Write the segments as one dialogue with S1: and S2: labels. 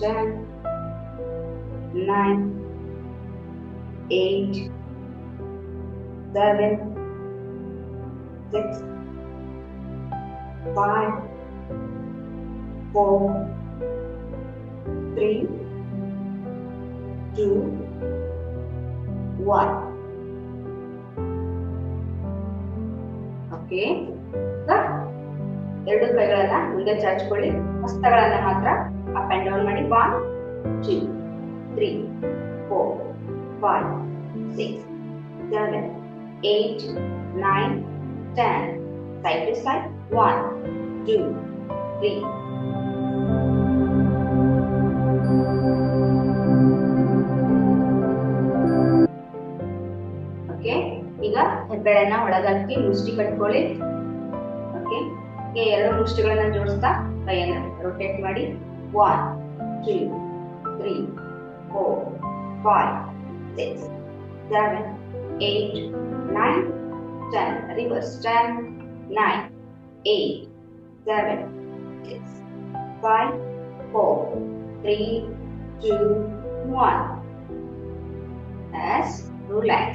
S1: 10, 9, 8, 7, 6, 5, 4, 3, 2, 1. Okay, ಎರಡು ಕೈಗಳನ್ನ ಮುಂದೆ ಚಾಚ್ಕೊಳ್ಳಿ, ಹಸ್ತಗಳನ್ನ ಮಾತ್ರ ಅಪ್ ಅಂಡ್ ಡೌನ್ ಮಾಡಿ. 1, 2, 3, 4, 5, 6, 7, 8, 9, 10. Side to side. 1, 2, 3. ಓಕೆ, ಈಗ ಹೆಬ್ಬೆರಳನ್ನ ಒಳಗಾಕಿ ಮುಷ್ಟಿ ಕಟ್ಕೊಳ್ಳಿ. ಓಕೆ, ಈಗ ಎರಡು ಮುಷ್ಟಿಗಳನ್ನ ಜೋಡಿಸ್ತಾ ಕೈಯನ್ನ ರೊಟೇಟ್ ಮಾಡಿ. 1, 2, 3, 4, 5, 6, 7, 8, 9, 10. Reverse. 10, 9, 8, 7, 6, 5, 4, 3, 2, 1. As relax.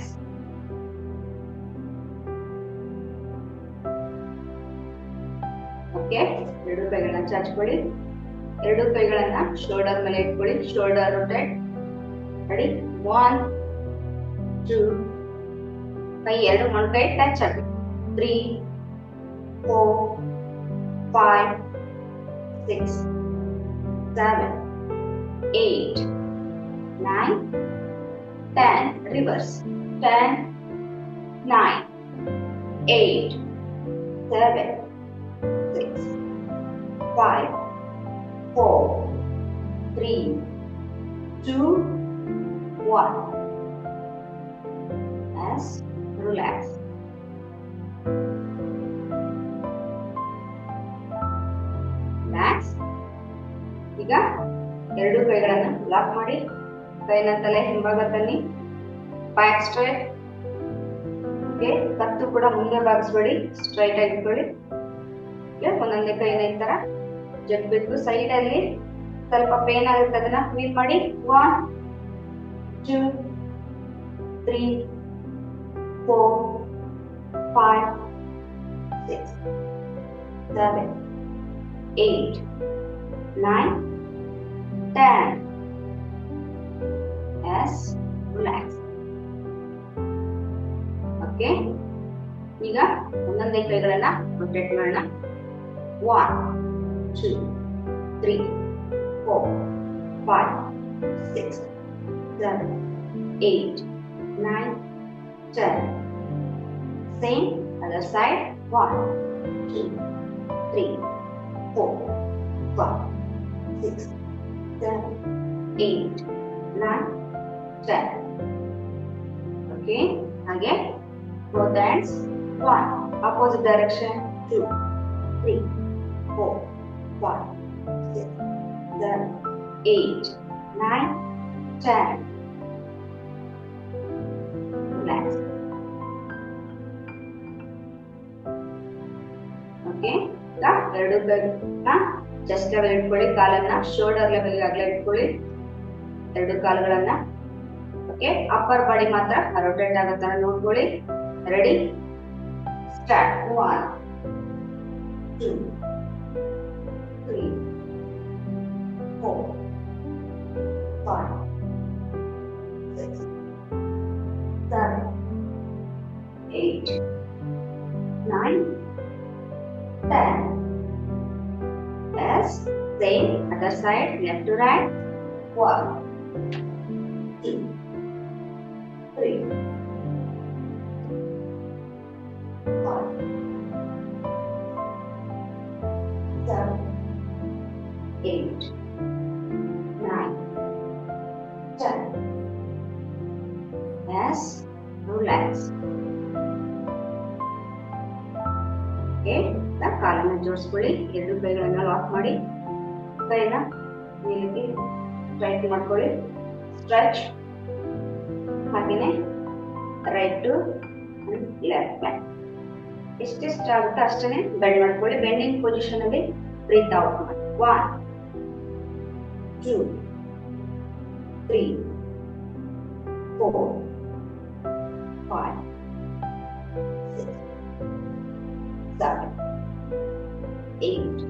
S1: ಓಕೆ, ಎರಡು ಕೈಗಳನ್ನ ಚಾಚ್ಕೊಳ್ಳಿ, ಎರಡು ಕೈಗಳನ್ನ ಶೋಲ್ಡರ್ ಮೇಲೆ ಇಟ್ಕೊಳ್ಳಿ. Shoulder rotate. ರೆಡಿ? 1, 2, ಕೈ ಎರಡು ಮೊಣಕೈ ಟಚ್ ಆಗಿ. 3, 4, 5, 6, 7, 8, 9, 10. Reverse. 10, 9, 8, 7, 6, 5, 4, 3, 2, 1. As relax. Relax. ಈಗ ಎರಡು ಕೈಗಳನ್ನ ಲಾಕ್ ಮಾಡಿ, ಕೈನ ತಲೆ ಹಿಂಭಾಗ ತನ್ನಿ. Back straight. ಓಕೆ, ಕತ್ತು ಕೂಡ ಮುಂದೆ ಬಾಗಿಸ್ಬೇಡಿ, ಸ್ಟ್ರೈಟ್ ಆಗಿ ಇಟ್ಕೊಳ್ಳಿ. ಒಂದೊಂದೇ ಕೈನ ಈ ತರ ಜಗ್ಬೇಕು. ಸೈಡ್ ಅಲ್ಲಿ ಸ್ವಲ್ಪ ಪೇನ್ ಆಗುತ್ತೆ, ಅದನ್ನ ಫೀಲ್ ಮಾಡಿ. 1, 2, 3, 4, 5, 6, 7, 8, 9, 10. As relax. ಓಕೆ, ಈಗ ಒಂದೊಂದೇ ಕೈಗಳನ್ನ ರೊಟೇಟ್ ಮಾಡೋಣ. 1, 2, 3, 4, 5, 6, 7, 8, 9, 10. Same other side. 1, 2, 3, 4, 5, 6, 7, 8, 9, 10. Okay, again both hands. 1, opposite direction. 2, 3, 4, 5, 6, 7, 8, 9, 10. Relax. Okay, ಈಗ ಎರಡು ಕೈಗಳನ್ನ ಚೆಸ್ಟ್ ಲೆವೆಲ್ ಇಟ್ಕೊಳ್ಳಿ, ಕಾಲನ್ನ ಶೋಲ್ಡರ್ ಲೆವೆಲ್ ಆಗಲೇ ಇಟ್ಕೊಳ್ಳಿ, ಎರಡು ಕಾಲುಗಳನ್ನ. ಓಕೆ, ಅಪ್ಪರ್ ಬಾಡಿ ಮಾತ್ರ ರೊಟೇಟ್ ಆಗೋ ತರ ನೋಡ್ಕೊಳ್ಳಿ. Ready? Start. 1, 2, 3, 4, 5, 6, 7, 8, 9, 10. Yes, same other side, left to right. 1, 2, 3, 5, 7, 8, 9, 10. Yes, relax. Okay, ಕಾಲನ್ನ ಜೋಡಿಸ್ಕೊಳ್ಳಿ, ಎರಡು ಕೈಗಳನ್ನ ಲಾಕ್ ಮಾಡಿ, ಕೈನ ಮೇಲಕ್ಕೆ ಸ್ಟ್ರೈಟ್ ಮಾಡ್ಕೊಳ್ಳಿ. ಸ್ಟ್ರೆಚ್. ಹಾಗೇನೆ ರೈಟ್ ಟು ಲೆಫ್ಟ್ ಬ್ಯಾಕ್. ಎಷ್ಟೆಷ್ಟು ಆಗುತ್ತೋ ಅಷ್ಟೇ ಬೆಂಡ್ ಮಾಡ್ಕೊಳ್ಳಿ. ಬೆಂಡಿಂಗ್ ಪೊಸಿಷನ್ ಅಲ್ಲಿ ಬ್ರೀತ್ ಔಟ್ ಮಾಡಿ. 1, 2, 3, 4, 5, 6, 7, 8,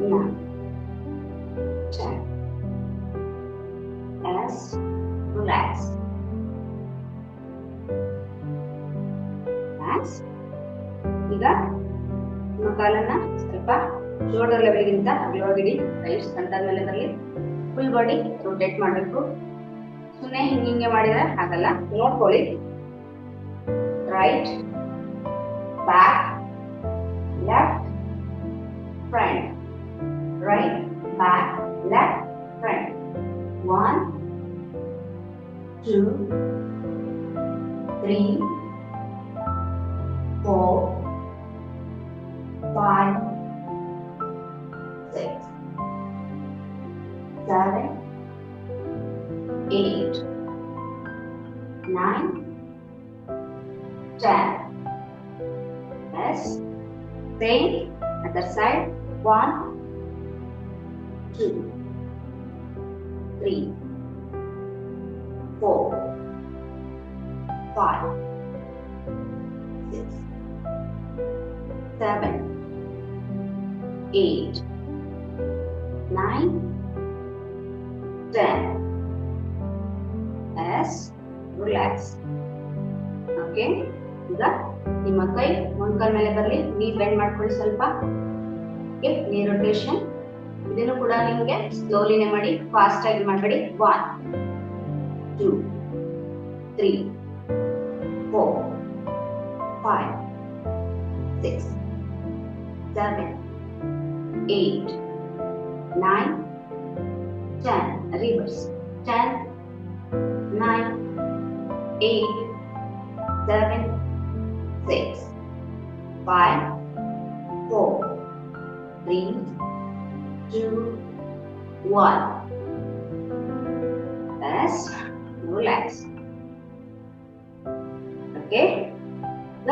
S1: 9, 10. As relax. Relax. ಈಗ ನಿಮ್ಮ ಕಾಲನ್ನ ಸ್ವಲ್ಪ ಶೋಲ್ಡರ್ ಲೆವೆಲ್ಗಿಂತ ಅಗಲವಾಗಿಡಿ. ರೈಟ್ ಸೆಂಟರ್ ಮೇಲೆ ಬರಲಿ. ಫುಲ್ ಬಾಡಿ ರೊಟೇಟ್ ಮಾಡಬೇಕು. ಸುಮ್ಮನೆ ಹಿಂಗೆ ಮಾಡಿದ್ರೆ ಆಗಲ್ಲ. ನೋಡ್ಕೊಳ್ಳಿ. Right, back, left, front. Right, back, left, front. 1, 2, 3, 4, 5, 6, 7, 8, 9, 10. Yes. Same. Other side. 1, 2, 3, 4, 5, 6, 7, 8, 9, 10. Yes. Relax. Okay. ಈಗ ನಿಮ್ಮ ಕೈ ಮೊಣಕಾಲ್ ಮೇಲೆ ಬರಲಿ. ನೀ ಬೆಂಡ್ ಮಾಡ್ಕೊಳ್ಳಿ ಸ್ವಲ್ಪ. ಓಕೆ, ನೀ ರೊಟೇಷನ್. ಇದನ್ನು ಕೂಡ ನಿಮಗೆ ಸ್ಲೋಲಿನೇ ಮಾಡಿ, ಫಾಸ್ಟ್ ಆಗಿ ಮಾಡಬೇಡಿ. 1, 2, 3, 4, 5, 6, 7, 8, 9, 10. Reverse. 10, 9, 8, 7, 6, 5, 4, 3, 2, 1. Yes. Relax. Okay. ಈಗ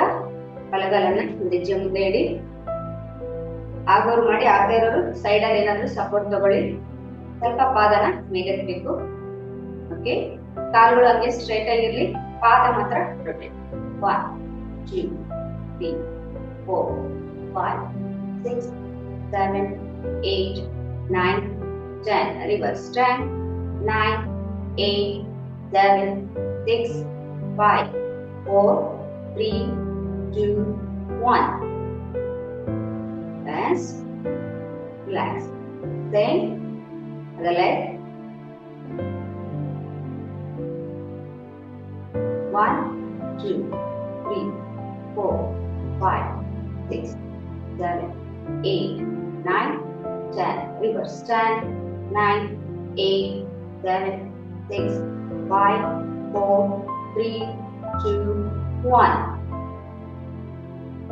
S1: ಬಲಗಾಲನ್ನ ಹೆಜ್ಜೆ ಮುಂದೆ ಇಡಿ. ಆಗೋರು ಮಾಡಿ, ಆಗದೆ ಇರೋರು ಸೈಡ್ ಅಲ್ಲಿ ಏನಾದ್ರೂ ಸಪೋರ್ಟ್ ತಗೊಳ್ಳಿ. ಸ್ವಲ್ಪ ಪಾದನ ಮೇಲೆತ್ತಬೇಕು. ಓಕೆ, ಕಾಲುಗಳು ಹಂಗೆ ಸ್ಟ್ರೈಟ್ ಆಗಿರ್ಲಿ. ಪಾದ ಮಾತ್ರ rotate. 1, 2, 3, 4, 5, 6, 7, 8, 9, 10. Reverse. 10, 9, 8, 7, 6, 5, 4, 3, 2, 1. Yes. Relax. Then the leg. 1, 2, 3, 4, 5, 6, 7, 8, 9, 10. Reverse. 10, 9, 8, 7, 6, 5, 4, 3, 2, 1.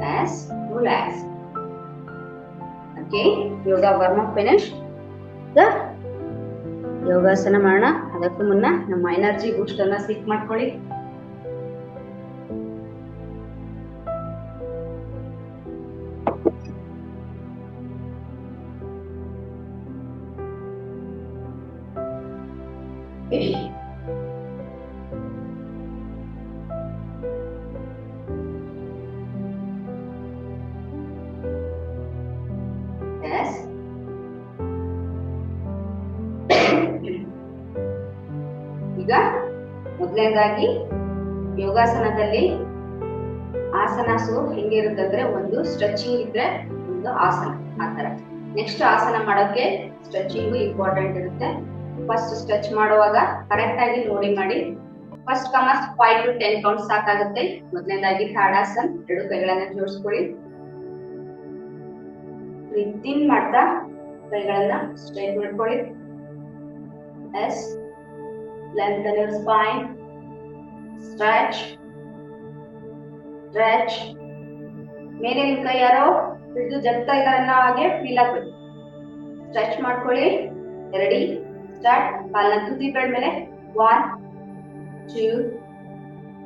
S1: Yes. Relax. Okay. Yoga warm up finished. The ಯೋಗಾಸನ ಮಾಡೋಣ. ಅದಕ್ಕೂ ಮುನ್ನ ನಮ್ಮ ಎನರ್ಜಿ ಬೂಸ್ಟ್ ಅನ್ನ ಸಿಕ್ ಮಾಡ್ಕೊಳ್ಳಿ. Yes. ಈಗ ಮೊದಲನೇದಾಗಿ ಯೋಗಾಸನದಲ್ಲಿ ಆಸನಾಸು ಹೆಂಗಿರುತ್ತಂದ್ರೆ, ಒಂದು ಸ್ಟ್ರೆಚಿಂಗ್ ಇದ್ರೆ ಒಂದು ಆಸನ, ಆ ತರ. ನೆಕ್ಸ್ಟ್ ಆಸನ ಮಾಡೋಕೆ ಸ್ಟ್ರೆಚಿಂಗ್ ಇಂಪಾರ್ಟೆಂಟ್ ಇರುತ್ತೆ. ಫಸ್ಟ್ ಸ್ಟ್ರೆಚ್ ಮಾಡುವಾಗ ಕರೆಕ್ಟ್ ಆಗಿ ನೋಡಿ ಮಾಡಿ. ಫಸ್ಟ್ ಕಮರ್ಸ್ 5 to 10 ಕೌಂಟ್ ಸಾಕಾಗುತ್ತೆ. ಮೊದಲನೇದಾಗಿ ತಾಡಾಸನ್. 2 ಕೈಗಳನ್ನ ಜೋಡಿಸ್ಕೊಳ್ಳಿ. ಬ್ರೀತ್ ಇನ್ ಮಾಡ್ತಾ ಕೈಗಳನ್ನ ಸ್ಟ್ರೈಟ್ ಮಾಡ್ಕೊಳ್ಳಿ. S. Lengthen your spine. Stretch. Stretch. ಮೇಲೆ ನಿಮ್ಮ ಕೈ ಯಾರೋ ಹಿಡಿದು ಜಗ್ತಾ ಇದ್ದಾರೆ ಅನ್ನೋ ಹಾಗೆ ಫೀಲ್ ಆಗ್ಬೇಕು. ಸ್ಟ್ರೆಚ್ ಮಾಡ್ಕೊಳ್ಳಿ. Ready, start. ಕಾಲನ್ನ ತುದಿ ಬೆರಳ ಮೇಲೆ. 1, 2,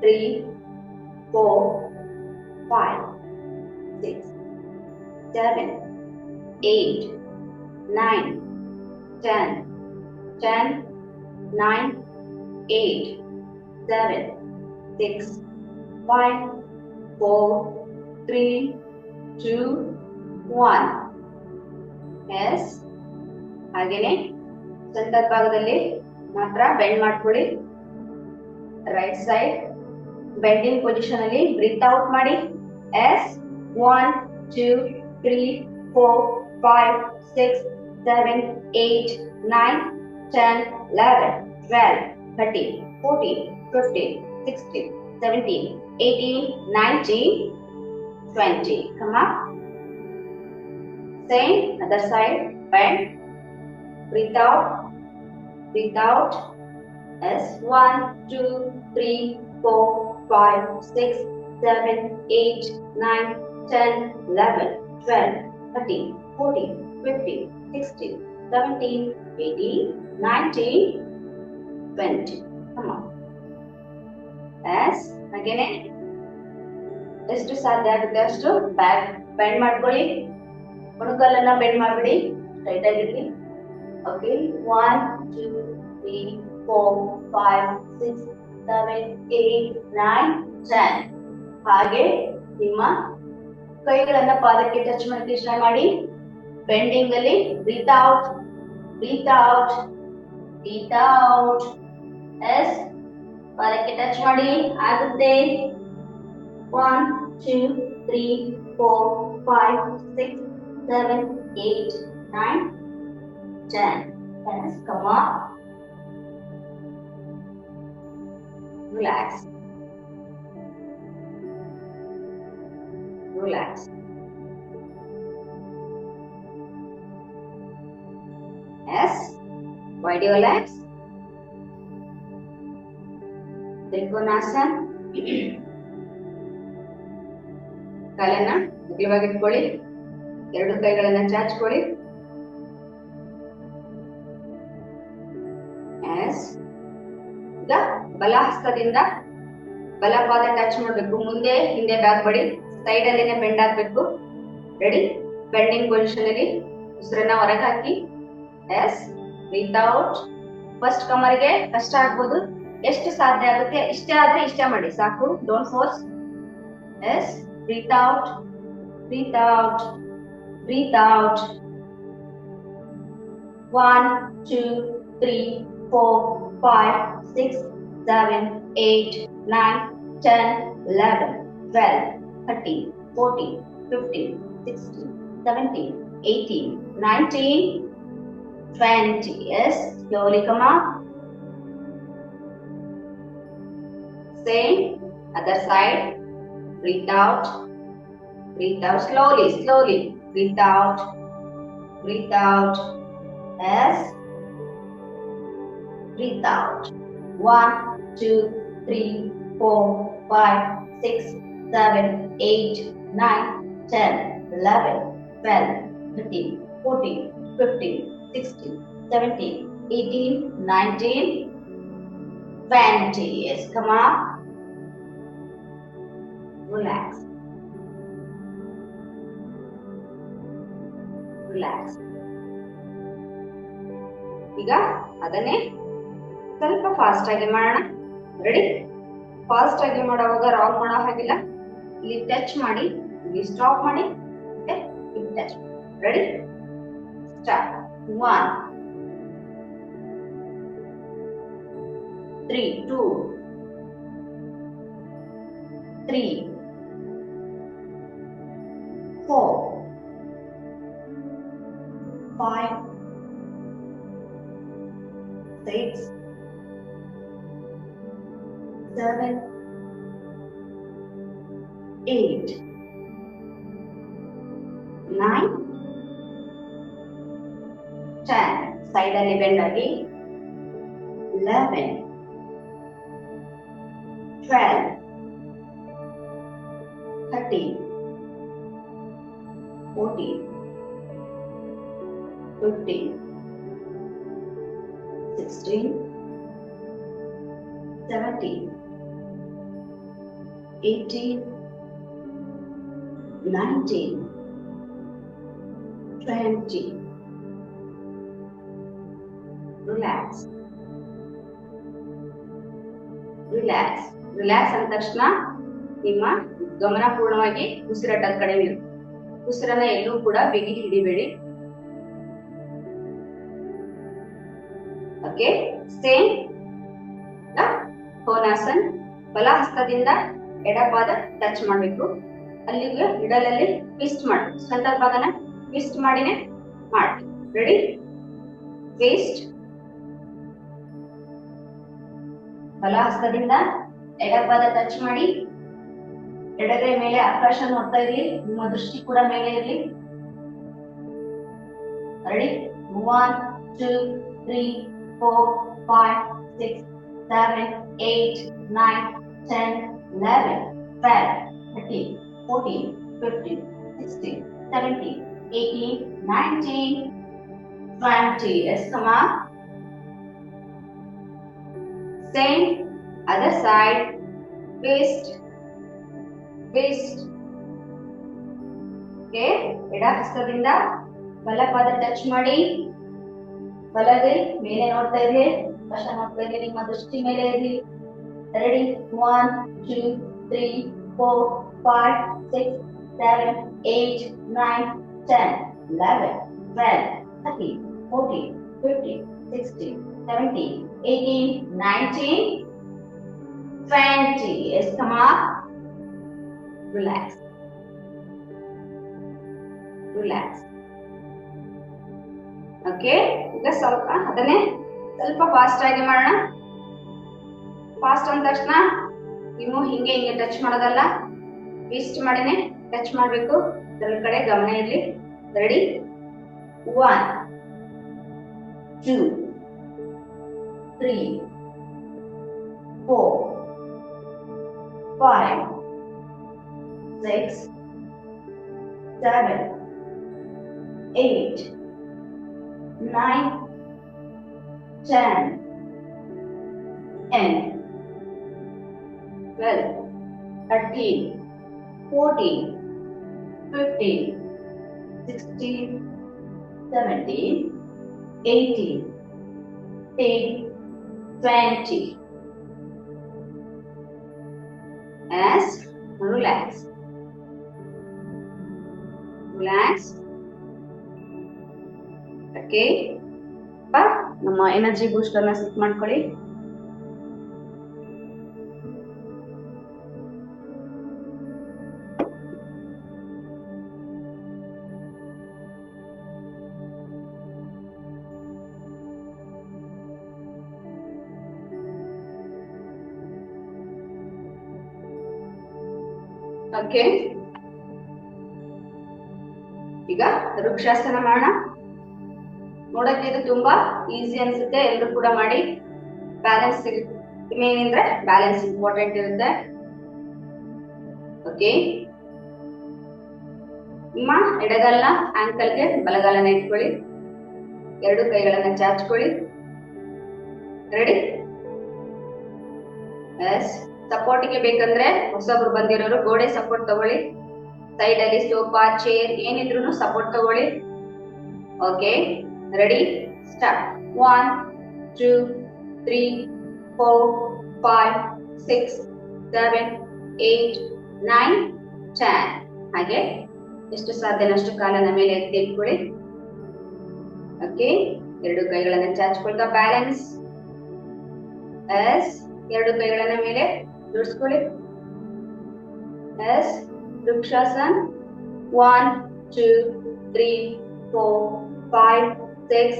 S1: 3, 4, 5, 6, 7, 8, 9, 10, 10, 9, 8, 7, 6, 5, 4, 3, 2, 1. ಎಸ್. ಹಾಗೇನೆ ಸೆಂಟರ್ ಭಾಗದಲ್ಲಿ ಮಾತ್ರ ಬೆಂಡ್ ಮಾಡ್ಕೊಳ್ಳಿ. ರೈಟ್ ಸೈಡ್ ಬೆಂಡಿಂಗ್ ಪೊಸಿಷನ್ ಅಲ್ಲಿ ಬ್ರೀತ್ ಔಟ್ ಮಾಡಿ. S. 1, 2, 3, 4, 5, 6, 7, 8, 9, 10, 11, 12, 13, 14, 15, 16, 17, 18, 19, 20. Come up. Same other side. Bend. Breathe out. Breathe out. As 1, 2, 3, 4, 5, 6, 7, 8, 9, 10, 11, 12, 13, 14, 15, 16, 17, 18, 19, 20. Come on. As again. ಎಷ್ಟು ಸಾಧ್ಯ ಆಗುತ್ತೆ ಅಷ್ಟು ಬ್ಯಾಕ್ ಬೆಂಡ್ ಮಾಡ್ಕೊಳ್ಳಿ. ಮೊಣಕಾಲನ್ನ ಬೆಂಡ್ ಮಾಡ್ಬಿಡಿ. ಸ್ಟ್ರೈಟ್ ಆಗಿರ್ಲಿ. ಓಕೆ. 1, 2, 3, 4, 5, 6, 7, 8, 9, 10. ಹಾಗೆ ನಿಮ್ಮ ಕೈಗಳನ್ನ ಪಾದಕ್ಕೆ ಟಚ್ ಮಾಡಕ್ಕೆ ಟ್ರೈ ಮಾಡಿ. ಬೆಂಡಿಂಗ್ ಅಲ್ಲಿ breathe out, breathe out, breathe out. Yes. ಪಾದಕ್ಕೆ ಟಚ್ ಮಾಡಿ. ಆಗುತ್ತೆ. 1, 2, 3, 4, 5, 6, 7, 8, 9, 10. Yes, come on. Relax. Relax. Yes. Why do you relax? Trikonasana. ಕಾಲನ್ನ ಅಗಲವಾಗಿ ಇಟ್ಕೊಳ್ಳಿ. ಎರಡು ಕೈಗಳನ್ನ ಚಾಚ್ಕೊಳ್ಳಿ. ಈಗ ಬಲ ಹಸ್ತದಿಂದ ಬಲ ಪಾದ ಟಚ್ ಮಾಡಬೇಕು. ಮುಂದೆ ಹಿಂದೆ ಬ್ಯಾಕ್ ಬಡಿ. ಸೈಡ್ ಅಲ್ಲಿನೇ ಬೆಂಡ್ ಆಗ್ಬೇಕು. ರೆಡಿ. ಬೆಂಡಿಂಗ್ ಪೊಸಿಷನ್ ಅಲ್ಲಿ ಉಸಿರನ್ನ ಹೊರಗೆ ಹಾಕಿ. ಎಸ್. Breathe out. ಫಸ್ಟ್ ಕಮರ್ಗೆ ಕಷ್ಟ ಆಗ್ಬೋದು. ಎಷ್ಟು ಸಾಧ್ಯ ಆಗುತ್ತೆ ಇಷ್ಟೇ ಆದ್ರೆ ಇಷ್ಟೇ ಮಾಡಿ ಸಾಕು. Don't force. Yes. Breathe out, breathe out, breathe out. 1, 2, 3, 4, 5, 6, 7, 8, 9, 10, 11, 12, 13, 14, 15, 16, 17, 18, 19, 20. Yes, slowly come up. Same, other side. Breathe out. Breathe out slowly, slowly. Breathe out. Breathe out. Yes. Breathe out. 1, 2, 3, 4, 5, 6, 7, 8, 9, 10, 11, 12, 13, 14, 15, 16, 17, 18, 19, 20. Yes, come on. Relax. Relax. ಈಗ ಅದನ್ನೇ ಸ್ವಲ್ಪ fast ಆಗಿ ಮಾಡೋಣ. Ready. Fast ಆಗಿ ಮಾಡುವಾಗ wrong ಮಾಡೋ ಹಾಗಿಲ್ಲ. ಇಲ್ಲಿ ಟಚ್ ಮಾಡಿ, ಇಲ್ಲಿ ಸ್ಟಾಪ್ ಮಾಡಿ, ಮತ್ತೆ ಇಲ್ಲಿ ಟಚ್. ರೆಡಿ. ಸ್ಟಾರ್ಟ್. 1, 3, 2, 3, 4, 5, 6, 7, 8, 9, 10. ಸೈಡ್ ಅಲ್ಲಿ ಬೆಂಡ್ ಆಗಿ. 11, 12, 13, 14, 15, 16, 17, 18, 19, 20. ರಿಲ್ಯಾಕ್ಸ್ ರಿಲ್ಯಾಕ್ಸ್ ರಿಲ್ಯಾಕ್ಸ್ ಅಂದ ತಕ್ಷಣ ನಿಮ್ಮ ಗಮನ ಪೂರ್ಣವಾಗಿ ಉಸಿರಾಟದ ಕಡೆ ಇರುತ್ತೆ. ಉಸಿರನ್ನ ಎಲ್ಲೂ ಕೂಡ ಬಿಗಿ ಹಿಡಿಬೇಡಿ. Okay, same ಕೋನಾಸನ್. ಬಲ ಹಸ್ತದಿಂದ ಎಡಪಾದ ಟಚ್ ಮಾಡಬೇಕು. ಅಲ್ಲಿಗೆ ಮಿಡಲಲ್ಲಿ ಟ್ವಿಸ್ಟ್ ಮಾಡಿ, ಸೊಂಟದ ಭಾಗನ ಟ್ವಿಸ್ಟ್ ಮಾಡಿನೇ ಮಾಡಿ. ರೆಡಿ? ಟ್ವಿಸ್ಟ್. ಬಲ ಹಸ್ತದಿಂದ ಎಡಪಾದ ಟಚ್ ಮಾಡಿ. ಎಡಗೈ ಮೇಲೆ ಆಕಾಶ ನೋಡ್ತಾ ಇರ್ಲಿ, ನಿಮ್ಮ ದೃಷ್ಟಿ ಕೂಡ ಮೇಲೆ ಇರ್ಲಿ. Ready? 1 2 3 4 5 6 7 8 9 10 11 12 13 14 15 16 17 18 19 20. Yes, come on. Same other side. Twist. Twist. Okay, ಎಡ ಹಸ್ತದಿಂದ ಬಲಪಾದ ಟಚ್ ಮಾಡಿ. ಬಲಗೈ ಮೇಲೆ ನೋಡ್ತಾ ಇರ್ಲಿ, ಕಷ್ಟ ನೋಡ್ತಾ ಇರ್ಲಿ, ನಿಮ್ಮ ದೃಷ್ಟಿ ಮೇಲೆ ಇರ್ಲಿ. Ready? 1 2 3 4 5 6 7 8 9 10 11 12 13 14 15 16 17 18 19 20. Yes, come on. Relax. Relax. Okay, ಈಗ ಸ್ವಲ್ಪ ಅದನ್ನೇ ಸ್ವಲ್ಪ ಫಾಸ್ಟ್ ಆಗಿ ಮಾಡೋಣ. ಫಾಸ್ಟ್ ಅಂದ ತಕ್ಷಣ ನೀವು ಹಿಂಗೆ ಹಿಂಗೆ ಟಚ್ ಮಾಡೋದಲ್ಲ, ಟ್ವಿಸ್ಟ್ ಮಾಡಿನೇ ಟಚ್ ಮಾಡಬೇಕು. ಅದರ ಕಡೆ ಗಮನ ಇರಲಿ. Ready? 1 2 3 4 5 6 7 8 9 10 11 12 13 14 15 16 17 18 20. As relax. Relax. Okay. ನಮ್ಮ ಎನರ್ಜಿ ಬೂಸ್ಟರ್ ನ ಸೆಟ್ ಮಾಡ್ಕೊಳ್ಳಿ. ಓಕೆ, ಈಗ ವೃಕ್ಷಾಸನ ಮಾಡೋಣ. ನೋಡಕ್ಕೆ ಇದು ತುಂಬಾ ಈಸಿ ಅನ್ಸುತ್ತೆ, ಎಲ್ಲರೂ ಕೂಡ ಮಾಡಿ. ಬ್ಯಾಲೆನ್ಸ್ ಮೇನ್ ಅಂದ್ರೆ ಬ್ಯಾಲೆನ್ಸ್ ಇಂಪಾರ್ಟೆಂಟ್ ಇರುತ್ತೆ. ಓಕೆ, ನಿಮ್ಮ ಎಡಗಾಲನ ಆಂಕಲ್ಗೆ ಬಲಗಾಲನ ಇಟ್ಕೊಳ್ಳಿ. ಎರಡು ಕೈಗಳನ್ನ ಚಾಚ್ಕೊಳ್ಳಿ. ರೆಡಿ? ಎಸ್. ಸಪೋರ್ಟ್ಗೆ ಬೇಕಂದ್ರೆ ಹೊಸಬ್ರು ಬಂದಿರೋರು ಗೋಡೆ ಸಪೋರ್ಟ್ ತಗೊಳ್ಳಿ. ಸೈಡ್ ಅಲ್ಲಿ ಸೋಫಾ, ಚೇರ್ ಏನಿದ್ರು ಸಪೋರ್ಟ್ ತಗೊಳ್ಳಿ. Okay, ready? ಸ್ಟಾರ್ಟ್. 1 2 3 4 5 6 7 8 9 10. ಹಾಗೆ ಎಷ್ಟು ಸಾಧ್ಯನಷ್ಟು ಕಾಲನ ಮೇಲೆ ಎತ್ತಿ ಇಟ್ಕೊಳ್ಳಿ. ಓಕೆ, ಎರಡು ಕೈಗಳನ್ನ ಚಾಚ್ಕೊಳ್ತಾ ಬ್ಯಾಲೆನ್ಸ್. ಎಸ್. ಎರಡು ಕೈಗಳನ್ನ ಮೇಲೆ ಜೋಡಿಸ್ಕೊಳ್ಳಿ. ಎಸ್. ವೃಕ್ಷಾಸನ್. 1 2 3 4 5 6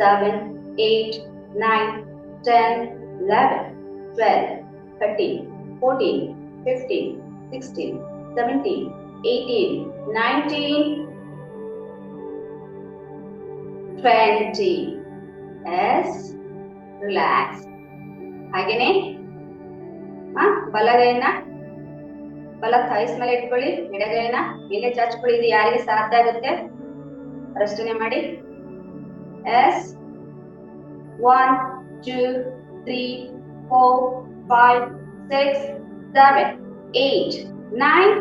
S1: 7 8 9 10 11 12 13 14 15 16 17 18 19 20. ಎಸ್. ರಿಲ್ಯಾಕ್ಸ್. ಹಾಗೇನೆ ಬಲಗೈನ ಬಲ ಥೈಸ್ ಮೇಲೆ ಇಟ್ಕೊಳ್ಳಿ. ಎಡಗೈನ ಮೇಲೆ ಚಾಚ್ಕೊಳ್ಳಿ. ಇದು ಯಾರಿಗೆ ಸಾಧ್ಯ ಆಗುತ್ತೆ ಅಷ್ಟನ್ನೇ ಮಾಡಿ. ಎಸ್. 1 2 3 4 5 6 7 8 9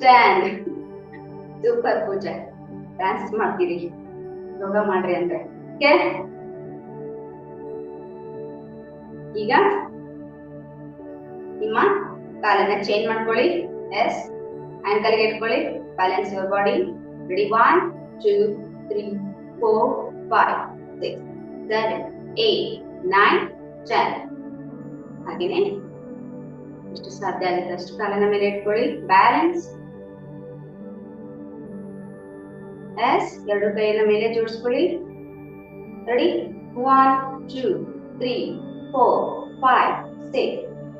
S1: 10 ಸೂಪರ್ ಪೂಜಾ. ಡ್ಯಾನ್ಸ್ ಮಾಡ್ತೀರಿ, ಯೋಗ ಮಾಡ್ರಿ ಅಂದ್ರೆ. ಓಕೆ, ಈಗ ನಿಮ್ಮ ಕಾಲನ್ನ ಚೇಂಜ್ ಮಾಡ್ಕೊಳ್ಳಿ. ಎಸ್, ಆಂಕಲ್ ಗೆ ಇಟ್ಕೊಳ್ಳಿ. Balance your body. ರೆಡಿ? 1 2 3 4 5 6 7 8 9 10. ಹಾಗೇನೆ ಎಷ್ಟು ಸಾಧ್ಯ ಆಗುತ್ತೆ ಅಷ್ಟು ಕಾಲನ ಮೇಲೆ ಇಟ್ಕೊಳ್ಳಿ. ಬ್ಯಾಲೆನ್ಸ್. ಎಸ್, ಎರಡು ಕೈಯನ್ನ ಮೇಲೆ ಜೋಡಿಸ್ಕೊಳ್ಳಿ. ರೆಡಿ? 1 2 3 4 5 6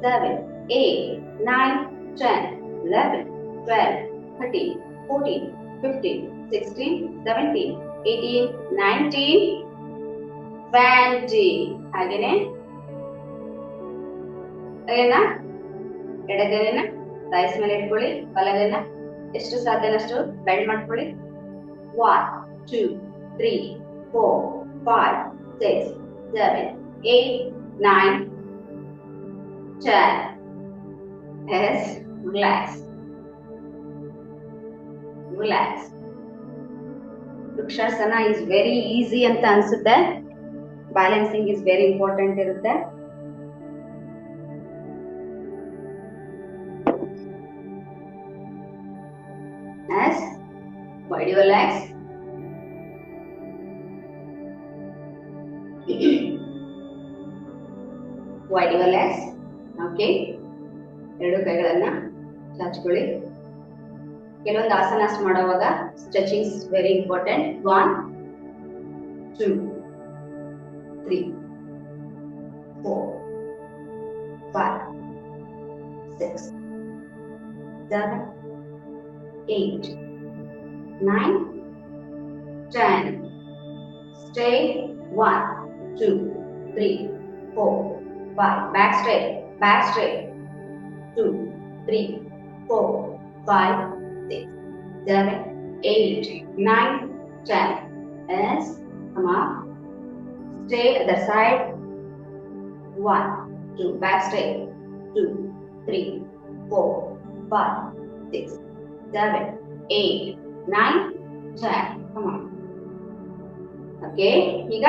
S1: 7 8 9 10 11 12 13 14 15 16 17 18 19 20. ಹಾಗೇನೆ ಕೈಯನ್ನ ಎಡಗೈಯನ್ನ ತಾಯಿಸ್ ಮೇಲೆ ಇಟ್ಕೊಳ್ಳಿ. ಬಲಗೈನ ಎಷ್ಟು ಸಾಧ್ಯನಷ್ಟು ಬೆಂಡ್ ಮಾಡ್ಕೊಳ್ಳಿ. 1 2 3 4 5 6 7 8 9 10. Yes, relax. Relax. Vrikshasana is very easy ಅಂತ ಅನ್ಸುತ್ತೆ. ಬ್ಯಾಲೆನ್ಸಿಂಗ್ is very important ಇರುತ್ತೆ. Yes, wide your legs. Wide your legs. Okay, ಎರಡು ಕೈಗಳನ್ನ ಚಾಚ್ಕೊಳ್ಳಿ. ಕೆಲವೊಂದು ಆಸನಾಸ್ ಮಾಡುವಾಗ stretching is very important. 1 2 3 4 5 6 7 8 9 10. Stay. 1 2 3 4 5. Back straight. Back straight. 2 3 4 5 6 7 8 9 10. Yes, come on. Stay other side. 1 2. Back straight. 2 3 4 5 6 7 8 9 10. Come on. Okay, ಈಗ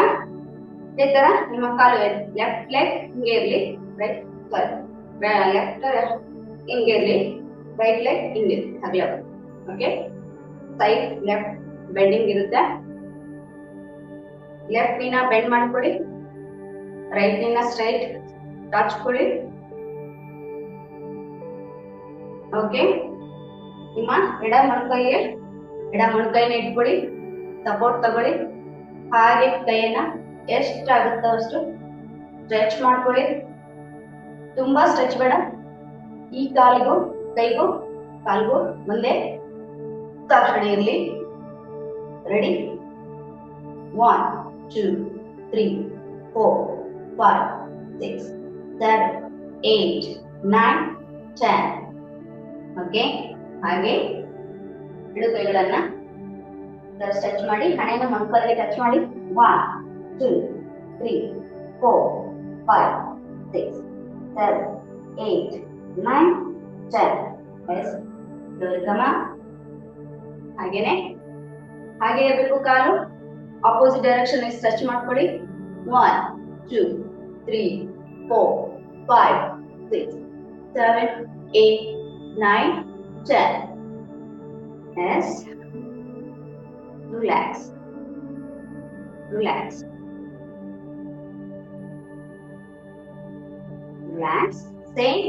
S1: ಇದೇ ತರ ನಿಮ್ಮ ಕಾಲು left leg ಹಿಂಗೆ ಇರ್ಲಿ, ರೈಟ್ ಲೆಫ್ಟ್ ಹಿಂಗೆ ಇರ್ಲಿ, ರೈಟ್ ಲೆಗ್ ಹಿಂಗೆ ಹಗಲ. ಓಕೆ, ಸೈಡ್ ಲೆಫ್ಟ್ ಬೆಂಡಿಂಗ್ ಇರುತ್ತೆ. ಲೆಫ್ಟ್ ನೀನ ಬೆಂಡ್ ಮಾಡ್ಕೊಳ್ಳಿ, ರೈಟ್ ನೀನ ಸ್ಟ್ರೈಟ್ ಚಾಚ್ಕೊಳ್ಳಿ. ಓಕೆ, ನಿಮ್ಮ ಎಡ ಮೊಣಕೈನ ಇಟ್ಕೊಳ್ಳಿ, ಸಪೋರ್ಟ್ ತಗೊಳ್ಳಿ. ಹಾಗೆ ಕೈಯನ್ನ ಎಷ್ಟಾಗುತ್ತೋ ಅಷ್ಟು ಸ್ಟ್ರೆಚ್ ಮಾಡ್ಕೊಳ್ಳಿ. ತುಂಬಾ ಸ್ಟ್ರೆಚ್ ಬೇಡ. ಈ ಕಾಲಿಗೂ ಕಾಲ್ಗೂ ಮುಂದೆ ತಕ್ಷಣ ಇರಲಿ. ರೆಡಿ? 1 2 3 4 5 6 7 8 9 10. ಓಕೆ, ಹಾಗೆ ಎರಡು ಕೈಗಳನ್ನ ಸ್ಟ್ರೆಚ್ ಮಾಡಿ ಹಣೆನ ಮೊಣಕಾಲಿಗೆ ಟಚ್ ಮಾಡಿ. 1 2 3 4 5 6 7 8 9 10. Yes, ಹಾಗೆ ಇರಬೇಕು. ಕಾಲು ಆಪೋಸಿಟ್ ಡೈರೆಕ್ಷನ್ ಸ್ಟ್ರೆಚ್ ಮಾಡ್ಕೊಳ್ಳಿ. 1 2 3 4 5 6 7 8 9 10. Yes, relax. Relax. Relax. Same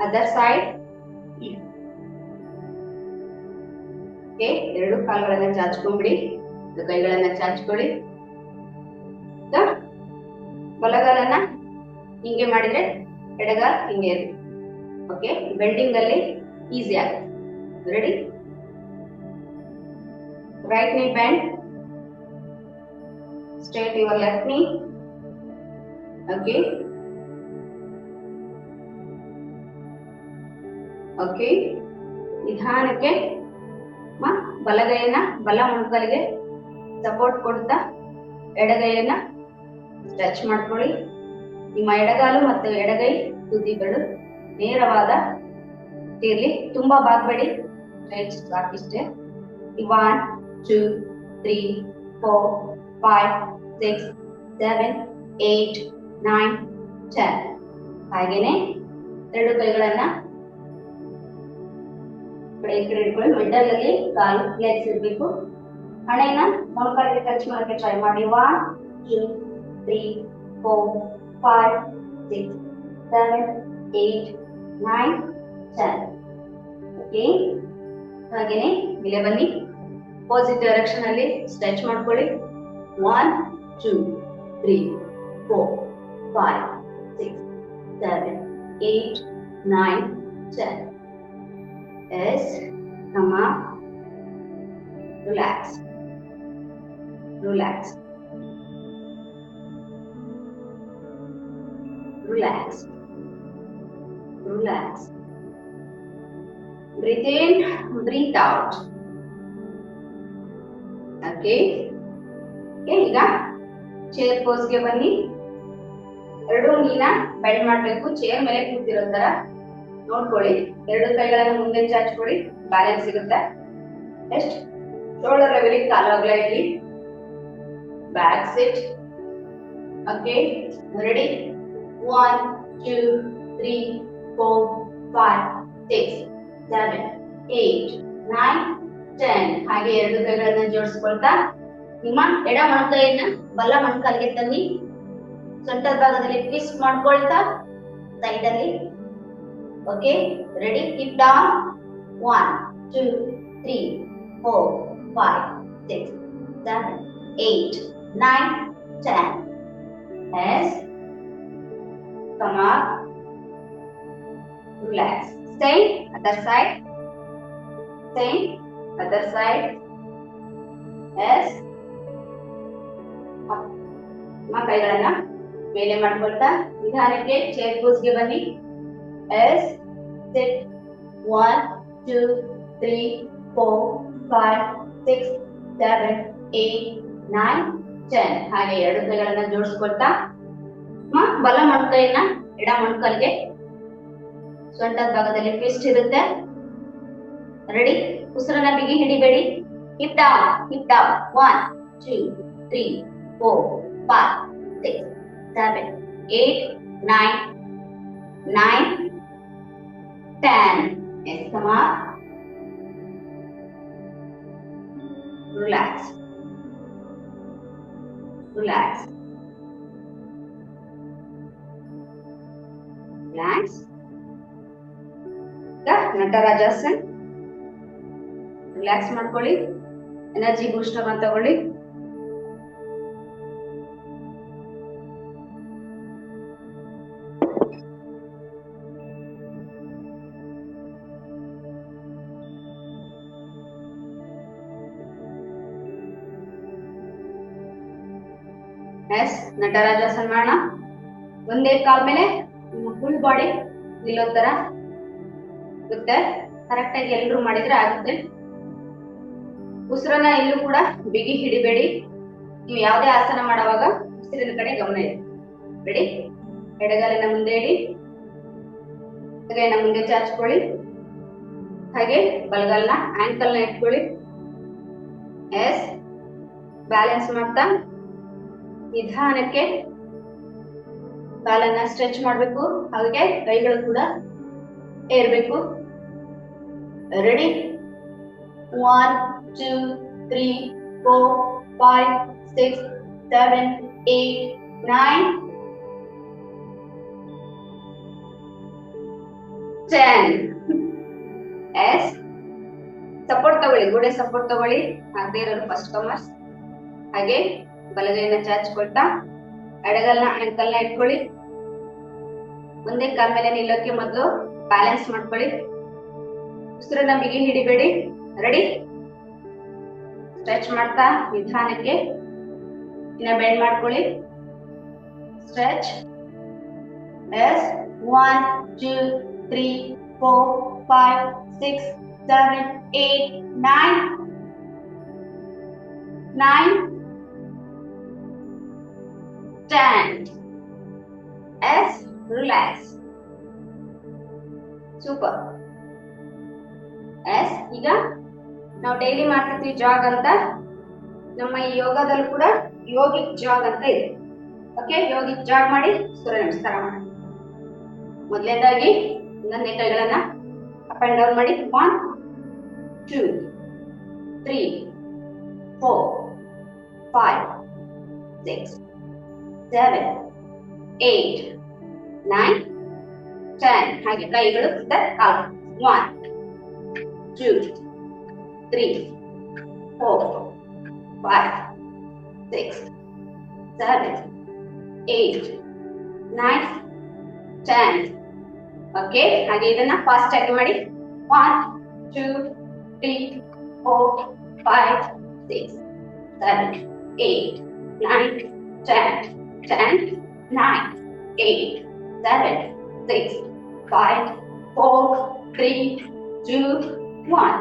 S1: other side. Okay, ಎರಡು ಕಾಲುಗಳನ್ನ ಚಾಚ್ಕೊಂಡ್ಬಿಡಿ, ಕೈಗಳನ್ನ ಚಾಚ್ಕೊಳ್ಳಿ. ಬಲಗಾಲನ್ನ ಹಿಂಗೆ ಮಾಡಿದ್ರೆ ಎಡಗಾಲ್ ಹಿಂಗೆ ಇರಲಿ. ಓಕೆ, ಬೆಂಡಿಂಗ್ ಅಲ್ಲಿ ಈಸಿ ಆಗುತ್ತೆ. Ready? Right knee bend. Straight your left knee. Okay. Okay. ನಿಧಾನಕ್ಕೆ ಬಲಗೈಯನ್ನ ಬಲ ಮೊಣಕಾಲಿಗೆ ಸಪೋರ್ಟ್ ಕೊಡ್ತಾ ಎಡಗೈಯನ್ನ ಸ್ಟ್ರೆಚ್ ಮಾಡ್ಕೊಳ್ಳಿ. ನಿಮ್ಮ ಎಡಗಾಲು ಮತ್ತು ಎಡಗೈ ತುದಿಗಳು ನೇರವಾದ ಇರ್ಲಿ, ತುಂಬಾ ಬಾಗ್ಬೇಡಿ, ಸ್ಟ್ರೈಟ್ ಸಾಕಿಷ್ಟೇ. 1, 2, 3, 4, 5, 6, 7, 8, 9, 10. ಹಾಗೇನೆ ಎರಡು ಕೈಗಳನ್ನ ಈ ಕಡೆ ಇಟ್ಕೊಳ್ಳಿ. ಮಿಡಲ್ ಅಲ್ಲಿ ಕಾಲು ಲೆಗ್ಸ್ ಇರಬೇಕು. ಹಣೆನ ಮೊಣಕಾಲಿಗೆ ಟಚ್ ಮಾಡಕ್ಕೆ ಟ್ರೈ ಮಾಡಿ. 1, 2, 3, 4, 5, 6, 7, 8, 9, 10. ಓಕೆ, ಹಾಗೇನೆ ಮೇಲೆ ಬನ್ನಿ. ಅಪೋಸಿಟ್ ಡೈರೆಕ್ಷನ್ ಅಲ್ಲಿ ಸ್ಟ್ರೆಚ್ ಮಾಡ್ಕೊಳ್ಳಿ. 1, 2, 3, 4, 5, 6, 7, 8, 9, 10. Yes, come up, relax, relax, relax, relax. Breathe in, breathe out. Okay, ಈಗ ಚೇರ್ ಪೋಸ್ಗೆ ಬನ್ನಿ. ಎರಡು ನೀನ ಬೆಂಡ್ ಮಾಡಬೇಕು. ಚೇರ್ ಮೇಲೆ ಕೂತಿರೋ ತರ ನೋಡ್ಕೊಳ್ಳಿ. ಎರಡು ಕೈಗಳನ್ನು ಮುಂದೆ ಚಾಚ್ಕೊಳ್ಳಿ, ಬ್ಯಾಲೆನ್ಸ್ ಸಿಗುತ್ತೆ. ನೆಕ್ಸ್ಟ್ ಶೋಲ್ಡರ್ ಲೆವೆಲ್ ಕಾಲು ಅಗಲ ಇಡಿ. Back sit. Okay, ready? 1, 2, 3, 4, 5, 6, 7, 8, 9, 10. ಹಾಗೆ ಎರಡು ಕೈಗಳನ್ನ ಜೋಡಿಸ್ಕೊಳ್ತಾ ನಿಮ್ಮ ಎಡ ಮೊಣಕೈಯನ್ನ ಬಲ ಮೊಣಕಾಲಿಗೆ ತನ್ನಿ. ಸೊಂಟದ ಭಾಗದಲ್ಲಿ ಟ್ವಿಸ್ಟ್ ಮಾಡ್ಕೊಳ್ತಾ ಸೈಡ್ ಅಲ್ಲಿ. Okay, ready? Keep down. 1, 2, 3, 4, 5, 6, 7, 8, 9, 10. Yes. Come up. Relax. Same other side. Same other side. Yes. ನಿಮ್ಮ ಕೈಗಳನ್ನ ಮೇಲೆ ಮಾಡ್ಕೊಳ್ತಾ ನಿಧಾನಕ್ಕೆ ಚೇರ್ ಪೋಸ್ಗೆ ಬನ್ನಿ. ಎಸ್, ಸಿಟ್. 1, 2, 3, 4, 5, 6, 7, 8, 9, 10. ಹಾಗೆ ಎರಡು ಕೈಗಳನ್ನ ಜೋಡಿಸ್ಕೊಳ್ತಾ ಬಲ ಮೊಣಕೈಯನ್ನ ಎಡ ಮೊಣಕಾಲಿಗೆ ಸೊಂಟದ ಭಾಗದಲ್ಲಿ ಟ್ವಿಸ್ಟ್ ಇರುತ್ತೆ. ರೆಡಿ? ಉಸಿರನ್ನ ಬಿಗಿ ಹಿಡಿಬೇಡಿ. Hip down, hip down. 1, 2, 3, 4, 5, 6, 7, 8, 9, 10. Yes, come up. Relax. Relax. Relax. Natarajasana. Relax ಮಾಡ್ಕೊಳ್ಳಿ. ಎನರ್ಜಿ ಬೂಸ್ಟರ್ ಅನ್ನ ತಗೊಳ್ಳಿ. ಎಸ್, ನಟರಾಜಾಸನ್ ಮಾಡೋಣ. ಒಂದೇ ಕಾಲ್ ಮೇಲೆ ಫುಲ್ ಬಾಡಿ ನಿಲ್ಲೋ ತರ ಇರುತ್ತೆ. ಕರೆಕ್ಟ್ ಆಗಿ ಎಲ್ಲರೂ ಮಾಡಿದ್ರೆ ಆಗುತ್ತೆ. ಉಸಿರನ್ನ ಎಲ್ಲೂ ಕೂಡ ಬಿಗಿ ಹಿಡಿಬೇಡಿ. ನೀವು ಯಾವುದೇ ಆಸನ ಮಾಡುವಾಗ ಉಸಿರಿನ ಕಡೆ ಗಮನ ಇದೆ. ರೆಡಿ? ಎಡಗಾಲಿನ ಮುಂದೆ ಇಡಿ. ಎಡಗೈನ ಮುಂದೆ ಚಾಚ್ಕೊಳ್ಳಿ. ಹಾಗೆ ಬಲಗಾಲನ ಆಂಕಲ್ನ ಇಟ್ಕೊಳ್ಳಿ. ಎಸ್, ಬ್ಯಾಲೆನ್ಸ್ ಮಾಡ್ತಾ ನಿಧಾನಕ್ಕೆ ಕಾಲನ್ನ ಸ್ಟ್ರೆಚ್ ಮಾಡಬೇಕು. ಹಾಗೆ ಕೈಗಳು ಕೂಡ ಏರ್ಬೇಕು. ರೆಡಿ? 1, 2, 3, 4, 5, 6, 7, 8, 9, 10. ಎಸ್, ಸಪೋರ್ಟ್ ತಗೊಳ್ಳಿ. ಗೋಡೆ ಸಪೋರ್ಟ್ ತಗೊಳ್ಳಿ. ಆಗದೆ ಇರೋರು ಫಸ್ಟ್ ಕಮರ್ಸ್. ಹಾಗೆ ಬಲಗೈನ ಚಾಚ್ಕೊಳ್ತಾ ಎಡಗಲ್ನ ಆಂಕಲ್ನ ಇಟ್ಕೊಳ್ಳಿ. ಒಂದೇ ಕಾಲ್ ಮೇಲೆ ನಿಲ್ಲೋಕೆ ಮೊದಲು ಬ್ಯಾಲೆನ್ಸ್ ಮಾಡ್ಕೊಳ್ಳಿ. ಉಸಿರನ್ನ ಬಿಗಿ ಹಿಡಿಬೇಡಿ. ರೆಡಿ? ಸ್ಟ್ರೆಚ್ ಮಾಡ್ತಾ ನಿಧಾನಕ್ಕೆ ಇನ್ನ ಬೆಂಡ್ ಮಾಡ್ಕೊಳ್ಳಿ. Stretch. S, 1, 2, 3, 4, 5, 6, 7, 8, 9, 10. S, relax. Super. S, ಈಗ ನಾವು ಡೈಲಿ ಮಾಡ್ತಿರ್ತೀವಿ ಜಾಗ್ ಅಂತ, ನಮ್ಮ ಈ ಯೋಗದಲ್ಲೂ ಕೂಡ ಯೋಗಿಕ್ ಜಾಗ್ ಅಂತ ಇದೆ. ಓಕೆ, ಯೋಗಿಕ್ ಜಾಗ್ ಮಾಡಿ ಸೂರ್ಯ ನಮಸ್ಕಾರ ಮಾಡಿ. ಮೊದಲನೇದಾಗಿ ಒಂದೊಂದೇ ಕೈಗಳನ್ನ ಅಪ್ ಅಂಡ್ ಡೌನ್ ಮಾಡಿ. 1 2 3 4 5 6 7 8 9 10. ಹಾಗೆ ಕೈಗಳು ಕಾಲು. 1 2 3 4 5 6 7 8 9 10. ಓಕೆ, ಹಾಗೆ ಇದನ್ನ ಫಾಸ್ಟ್ ಆಗಿ ಮಾಡಿ. 1 2 3 4 5 6 7 8 9 10 10 9 8 7 6 5 4 3 2 1.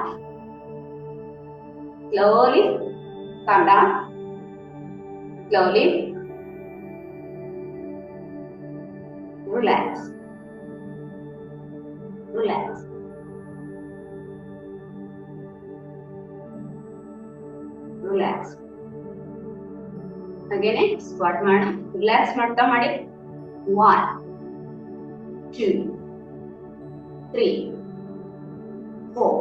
S1: Slowly calm down. Slowly relax. Relax. Relax. ಹಾಗೇನೆ ಸ್ಕ್ವಾಟ್ ಮಾಡೋಣ. ರಿಲ್ಯಾಕ್ಸ್ ಮಾಡ್ತಾ ಮಾಡಿ. 1 2 3 4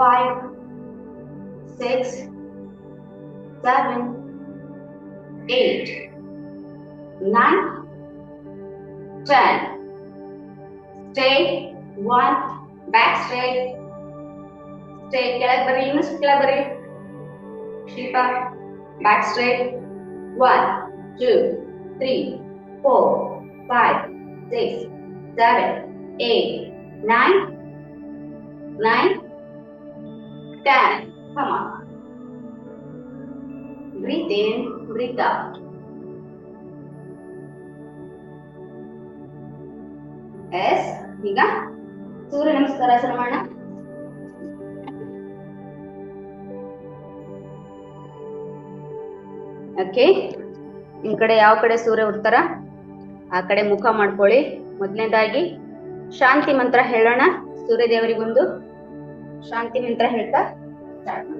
S1: 5 6 7 8 9 10. Stay. 1 back straight. Stay. ಕೆಳಗೆ ಬರ್ರಿ, ಇನ್ನಷ್ಟು ಕೆಳಗೆ ಬರ್ರಿ. ಶಿಲ್ಪ back straight. 1 2 3 4 5 6 7 8 9 9 10. Come on. Breathe in, breathe out. Yes. ಈಗ ಸೂರ್ಯ ನಮಸ್ಕಾರ ಮಾಡೋಣ. ಓಕೆ, ನಿಮ್ ಕಡೆ ಯಾವ ಕಡೆ ಸೂರ್ಯ ಹುಡ್ತಾರ ಆ ಕಡೆ ಮುಖ ಮಾಡ್ಕೊಳ್ಳಿ. ಮೊದಲನೇದಾಗಿ ಶಾಂತಿ ಮಂತ್ರ ಹೇಳೋಣ. ಸೂರ್ಯ ದೇವರಿಗೊಂದು ಶಾಂತಿ ಮಂತ್ರ ಹೇಳ್ತಾ ಸ್ಟಾರ್ಟ್ ಮಾಡಿ.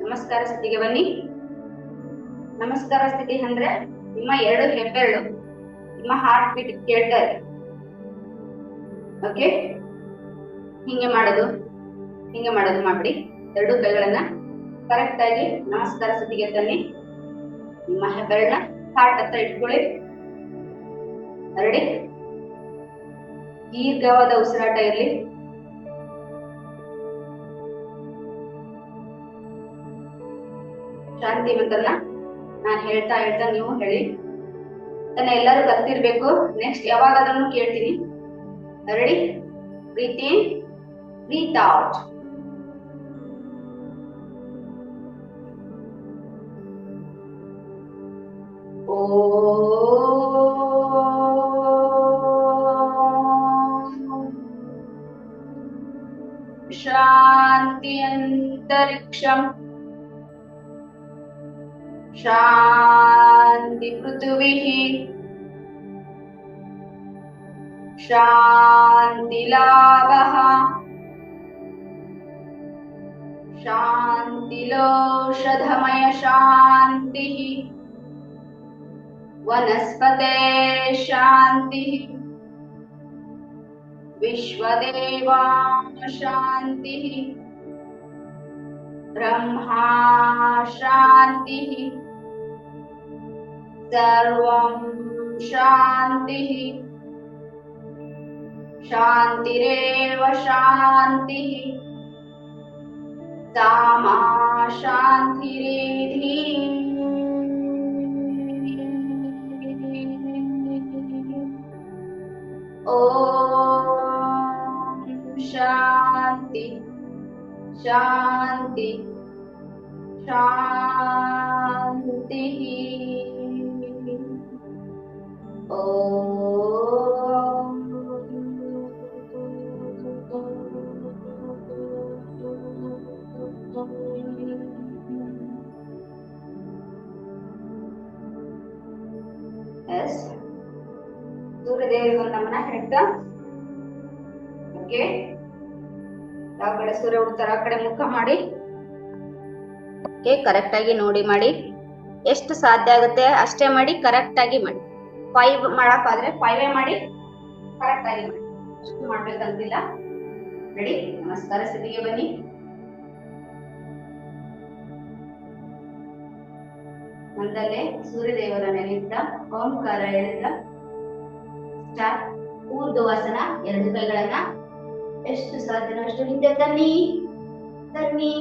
S1: ನಮಸ್ಕಾರ ಸ್ಥಿತಿಗೆ ಬನ್ನಿ. ನಮಸ್ಕಾರ ಸ್ಥಿತಿ ಅಂದ್ರೆ ನಿಮ್ಮ 2 ಹೆಬ್ಬೆರಳು ನಿಮ್ಮ ಹಾರ್ಟ್ ಬೀಟ್ ಕೇಳ್ತಾ ಇದೆ. ಓಕೆ, ಹಿಂಗೆ ಮಾಡೋದು ಮಾಡ್ಬಿಡಿ. 2 ಕೈಗಳನ್ನ ಕರೆಕ್ಟ್ ಆಗಿ ನಮಸ್ಕಾರ ಸ್ಥಿತಿಗೆ ತನ್ನಿ. ನಿಮ್ಮ ಹೆಬ್ಬೆರಳನ್ನ ಹಾರ್ಟ್ ಹತ್ರ ಇಟ್ಕೊಳ್ಳಿ. ರೆಡಿ? ದೀರ್ಘವಾದ ಉಸಿರಾಟ ಇರಲಿ. ಶಾಂತಿ ಮಂತ್ರನ ನಾನು ಹೇಳ್ತಾ ನೀವು ಹೇಳಿ. ಅದನ್ನ ಎಲ್ಲರೂ ಕಲ್ತಿರ್ಬೇಕು. ನೆಕ್ಸ್ಟ್ ಯಾವಾಗ ಅದನ್ನು ಕೇಳ್ತೀನಿ. ರೆಡಿ? ಬ್ರೀತ್ ಇನ್, ಬ್ರೀತ್ ಔಟ್. ಶಾಂತಿ ಅಂತರಿಕ್ಷಂ, ಶಾಂತಿ ಪೃಥ್ವಿ, ಶಾಂತಿ ಲಾಭಃ, ಶಾಂತಿಲೋಷಧಮಯ ಶಾಂತಿ, ವನಸ್ಪತೆ ಶಾಂತಿ, ವಿಶ್ವದೇವಾ ಶಾಂತಿ, ಬ್ರಹ್ಮಾ ಶಾಂತಿ, ಸರ್ವಂ ಶಾಂತಿ, ಶಾಂತಿರೇವ ಶಾಂತಿ, ಸಾಮಾ ಶಾಂತಿರೇಧಿ. ಓಂ ಶಾಂತಿ ಶಾಂತಿ ಶಾಂತಿ. ಓಂ ಎಸ್ ಸೂರ್ಯ ದೇವರಿಗೆ ಒಂದು ನಮನ ಹೇಳ್ತಾ ಓಕೆ ಯಾವ ಕಡೆ ಸೂರ್ಯ ಹುಡ್ತಾರ ಆ ಕಡೆ ಮುಖ ಮಾಡಿ ಓಕೆ ಕರೆಕ್ಟ್ ಆಗಿ ನೋಡಿ ಮಾಡಿ ಎಷ್ಟು ಸಾಧ್ಯ ಆಗುತ್ತೆ ಅಷ್ಟೇ ಮಾಡಿ ಕರೆಕ್ಟ್ ಆಗಿ ಮಾಡಿ 5 ಮಾಡಕ್ಕಾದ್ರೆ 5 ಮಾಡಿ ಕರೆಕ್ಟ್ ಆಗಿ ಮಾಡಿ ಅಷ್ಟು ಮಾಡ್ಬೇಕಂತಿಲ್ಲ ರೆಡಿ ನಮಸ್ಕಾರ ಸ್ಥಿತಿಗೆ ಬನ್ನಿ ಮಂದಲ್ಲೇ ಸೂರ್ಯದೇವರ ನೆನೆಯುತ್ತಾ ಓಂಕಾರ ಹೇಳ್ತಾ ಸ್ಟಾರ್ಟ್ ಊರ್ಧ್ವಾಸನ 2 ಕೈಗಳನ್ನ ಎಷ್ಟು ಸಾಧ್ಯನೋ ಅಷ್ಟು ಹಿಂದೆ ತನ್ನಿ ತನ್ನಿ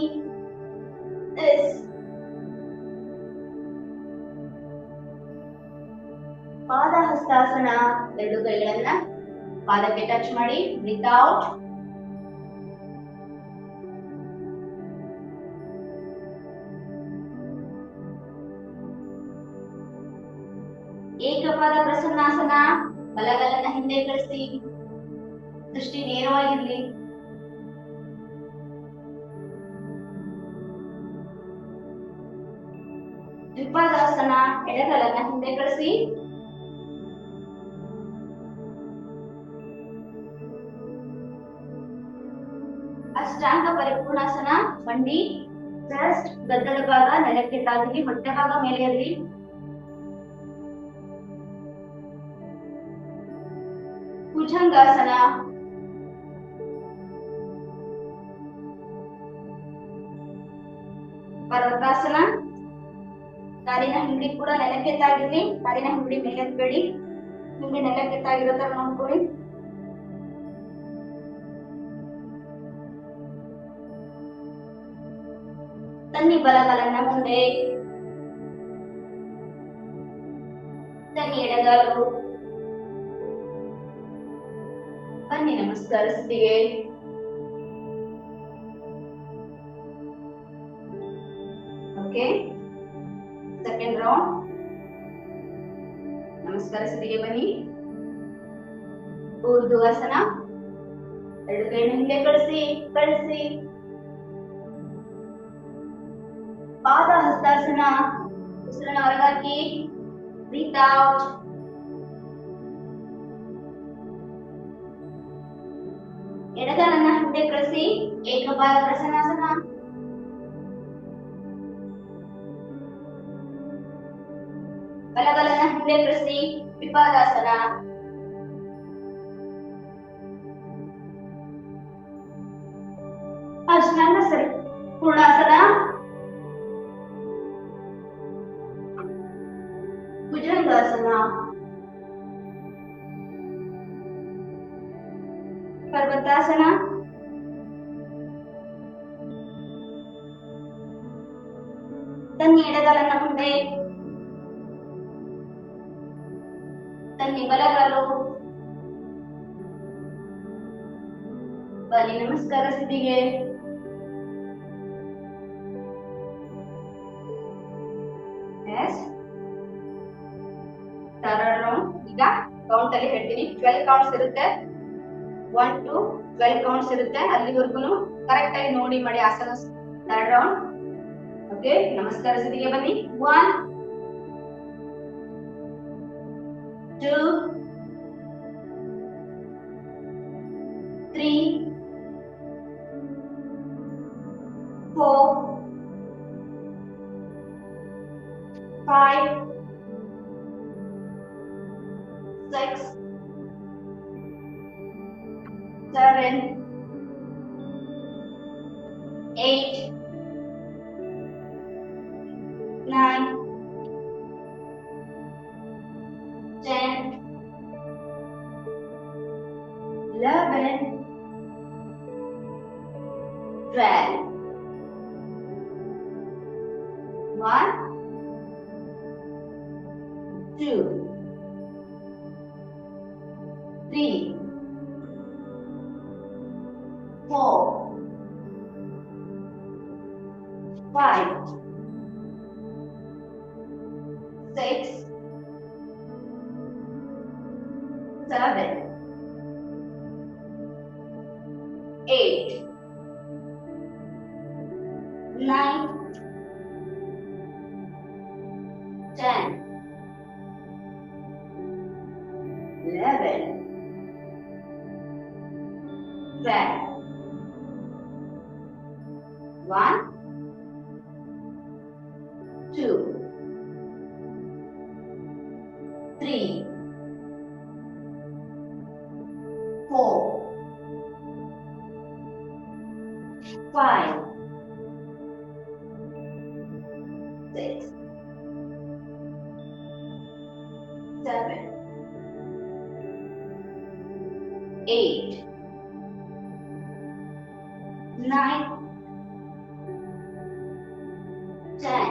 S1: ಎಸ್ ಪಾದ ಹಸ್ತಾಸನ 2 ಕೈಗಳನ್ನ ಪಾದಕ್ಕೆ ಟಚ್ ಮಾಡಿ ಬ್ರೀತ್ ಔಟ್ ಏಕಪಾದ ಪ್ರಸನ್ನಾಸನ ಬಲಗೈಯನ್ನ ಹಿಂದೆ ಕಳಿಸಿ ದೃಷ್ಟಿ ನೇರವಾಗಿರ್ಲಿ ದ್ವಿಪಾದಾಸನ ಎಡಗಲನ್ನ ಹಿಂದೆ ಕಳಿಸಿ ಅಷ್ಟಾಂಗ ಪರಿಪೂರ್ಣಾಸನ ಮಂಡಿ ಚೆಸ್ಟ್ ಗದ್ದಲ ಭಾಗ ನೆಲಕ್ಕೆ ತಾಗಿಲಿ ಹೊಟ್ಟೆ ಭಾಗ ಮೇಲೆ ಇರಲಿ ಭುಜಂಗಾಸನ ಪರ್ವತಾಸನ ಕಾಲಿನ ಹಿಂಡಿ ಕೂಡ ನೆಲಕ್ಕೆ ತಾಗಿರ್ಲಿ ಕಾಲಿನ ಹಿಂಡಿ ಮೇಲೆ ಎತ್ಬೇಡಿ ಹಿಂಡಿ ನೆಲಕ್ಕೆ ತಾಗಿರೋ ತರ ನೋಡ್ಕೊಳ್ಳಿ ತನ್ನಿ ಬಲಗಾಲನ್ನ ಮುಂದೆ ತನ್ನಿ ಎಡಗಾಲು ಬನ್ನಿ ನಮಸ್ಕಾರ ಸ್ಥಿತಿಗೆ ಓಕೆ ಸೆಕೆಂಡ್ ರೌಂಡ್ ನಮಸ್ಕಾರ ಸ್ಥಿತಿಗೆ ಬನ್ನಿ ಊರ್ಧ್ವಾಸನ 2 ಕೈ ಹಿಂದೆ ಕಳಿಸಿ ಕಳಿಸಿ ಪಾದ ಹಸ್ತಾಸನ ಉಸಿರನ್ನ ಹೊರಗಾಕಿ ಬ್ರೀತ್ ಔಟ್ ಎಡಗಾಲನ್ನ ಹಿಂದೆ ಕಳಿಸಿ ಏಕಪಾದ ಪ್ರಸನ್ನಾಸನ ಬಲಗಾಲನ್ನ ಹಿಂದೆ ಕಳಿಸಿ ವಿಪಾದಾಸನ ಅಷ್ಟಾಂಗ ಸರಿ ಪೂರ್ಣಾಸನ ಭುಜಂಗಾಸನ ಪರ್ವತಾಸನ ತನ್ನಿ ಎಡಗಾಲನ್ನ ಮುಂದೆ ತನ್ನಿ ಬಲಗಾಲು ಬನ್ನಿ ನಮಸ್ಕಾರ ಸ್ಥಿತಿಗೆ ಥರ್ಡ್ ರೌಂಡ್ ಈಗ ಕೌಂಟ್ ಅಲ್ಲಿ ಹೇಳ್ತೀನಿ 12 ಕೌಂಟ್ಸ್ ಇರುತ್ತೆ 1 to 12 ಕೌಂಟ್ಸ್ ಇರುತ್ತೆ ಅಲ್ಲಿವರೆಗೂ ಕರೆಕ್ಟ್ ಆಗಿ ನೋಡಿ ಮಾಡಿ ಆಸನ ಥರ್ಡ್ ರೌಂಡ್ ಓಕೆ ನಮಸ್ಕಾರ ಸ್ಥಿತಿಗೆ ಬನ್ನಿ 1 2 3 4 5 6 7 8 9 10 11 12 1 2 3 4 5 6 7 8 9 10 11, 12. 1, 2, 3, 4, 5, 6, 7, 8, 9, 10,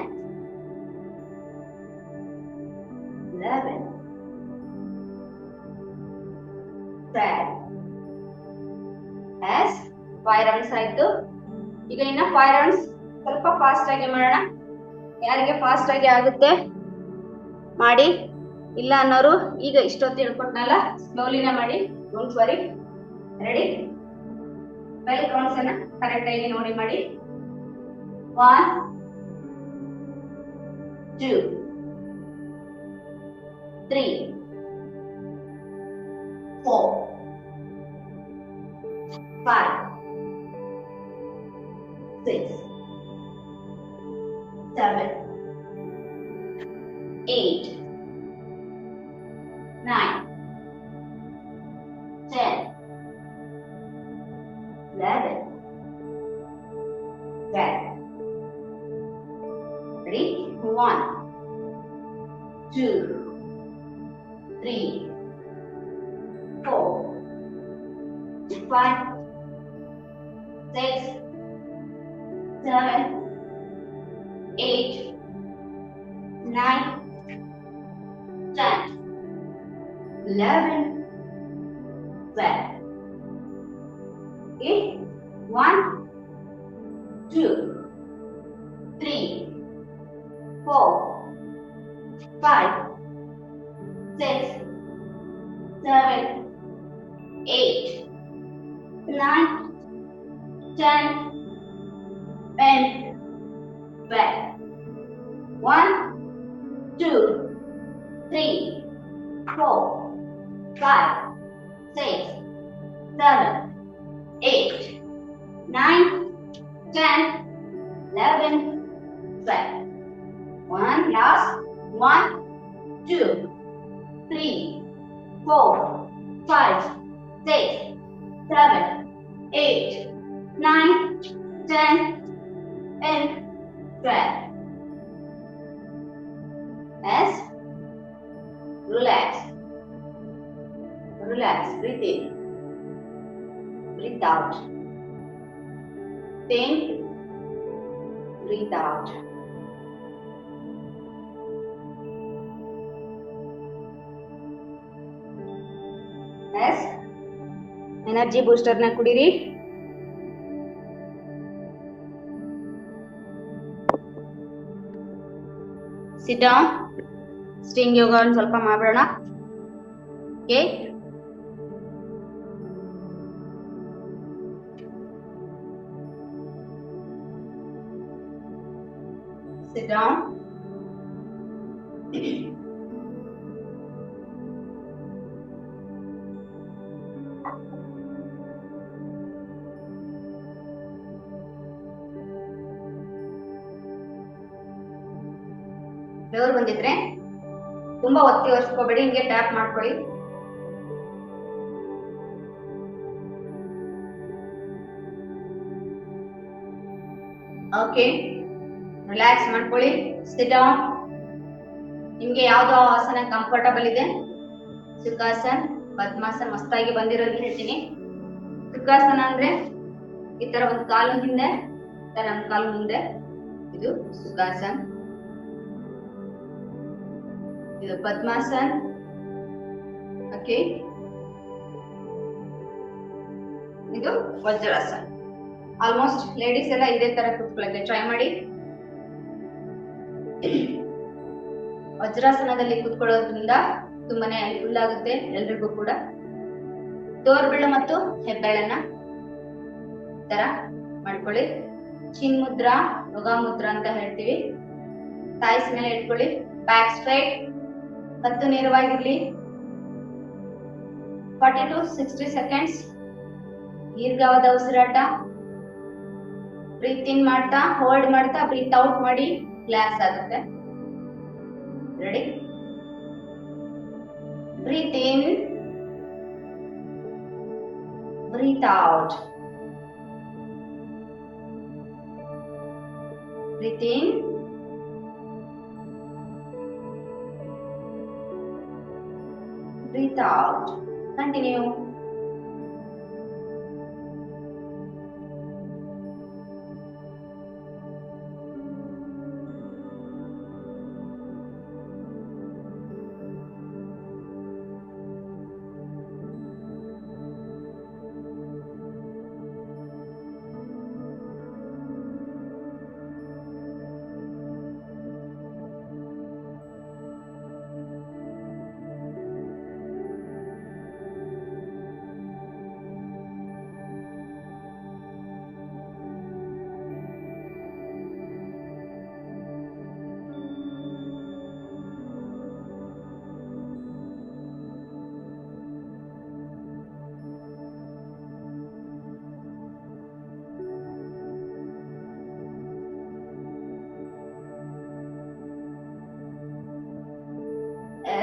S1: 11, 12. ಎಸ್ 5 ರೌಂಡ್ಸ್ ಆಯ್ತು. ಈಗ ಇನ್ನ 5 ರೌಂಡ್ಸ್ ಸ್ವಲ್ಪ ಫಾಸ್ಟ್ ಆಗಿ ಮಾಡೋಣ. ಯಾರಿಗೆ ಫಾಸ್ಟ್ ಆಗಿ ಆಗುತ್ತೆ ಮಾಡಿ, ಇಲ್ಲ ಅನ್ನೋರು ಈಗ ಇಷ್ಟೊತ್ತು ಹೇಳ್ಕೊಟ್ನಲ್ಲ ಸ್ಲೋಲಿನ ಮಾಡಿ. Don't worry. Ready? Bell counts ಅನ್ನ ಕರೆಕ್ಟ್ ಆಗಿ ನೋಡಿ ಮಾಡಿ. 1, 2, 3, 4, 5, 6, 7, 8, 9, 10, 11, 12. Ready? 1, 2, 3, 4, 5, 6, 7, 8, 9, 10, 11, 12. Okay? 1, 2, 3, 4, 5, 6, 7, 8, 9, 10, 12. 1, 2, 3, 4, 5, 6, 7, 8, 9, 10, 11, 12. 1 last. 1, 2, 3, 4, 5, 6, 7, 8, 9, 10, 12. Yes. Relax. Relax. Breathe in. Breathe out. Think. Breathe out. Yes. Energy booster na kudiri. Sit down. String yoga on ಸ್ವಲ್ಪ ಮಾಡೋಣ. Okay. Sit down. ಬೆವರು ಬಂದಿದ್ರೆ ತುಂಬಾ ಒತ್ತಿ ಒರೆಸ್ಕೋಬೇಡಿ, ಹಿಂಗೆ ಟ್ಯಾಪ್ ಮಾಡ್ಕೊಳ್ಳಿ. ಓಕೆ, ರಿಲ್ಯಾಕ್ಸ್ ಮಾಡ್ಕೊಳ್ಳಿ. Sit down. ನಿಮ್ಗೆ ಯಾವ್ದೋ ಆಸನ ಕಂಫರ್ಟಬಲ್ ಇದೆ, ಸುಖಾಸನ, ಪದ್ಮಾಸನ ಮಸ್ತಾಗಿ ಬಂದಿರೋದು ಹೇಳ್ತೀನಿ. ಸುಖಾಸನ ಅಂದ್ರೆ ಈ ತರ ಒಂದು ಕಾಲು ಹಿಂದೆ, ಒಂದು ಕಾಲು ಮುಂದೆ, ಇದು ಸುಖಾಸನ. ಇದು ಪದ್ಮಾಸನ. ಓಕೆ, ಇದು ವಜ್ರಾಸನ. ಆಲ್ಮೋಸ್ಟ್ ಲೇಡೀಸ್ ಎಲ್ಲ ಇದೇ ತರ ಕೂತ್ಕೊಳ್ಳಕ್ಕೆ ಟ್ರೈ ಮಾಡಿ. ವಜ್ರಾಸನದಲ್ಲಿ ಕೂತ್ಕೊಳ್ಳೋದ್ರಿಂದ ತುಂಬಾನೇ ಹೆಲ್ಪ್ಫುಲ್ ಆಗುತ್ತೆ ಎಲ್ರಿಗೂ ಕೂಡ. ತೋರ್ಬೆಳ್ಳು ಮತ್ತು ಹೆಬ್ಬೆಳ್ಳನ್ನ ತರ ಮಾಡ್ಕೊಳ್ಳಿ. ಚಿನ್ ಮುದ್ರಾ, ಯೋಗ ಮುದ್ರಾ ಅಂತ ಹೇಳ್ತೀವಿ. ಥೈಸ್ ಮೇಲೆ ಇಟ್ಕೊಳ್ಳಿ. ಬ್ಯಾಕ್ ಸ್ಟ್ರೈಟ್, ಕತ್ತು ನೇರವಾಗಿರ್ಲಿ. 40 to 60 seconds ದೀರ್ಘವಾದ ಉಸಿರಾಟ. ಬ್ರೀತ್ ಇನ್ ಮಾಡ್ತಾ ಹೋಲ್ಡ್ ಮಾಡ್ತಾ ಬ್ರೀತ್ ಔಟ್ ಮಾಡಿ ರಿಲ್ಯಾಕ್ಸ್ ಆಗುತ್ತೆ. ರೆಡಿ? ಬ್ರೀತ್ ಇನ್, ಬ್ರೀತ್ ಔಟ್. ಬ್ರೀತ್ ಇನ್, breathe out. Continue.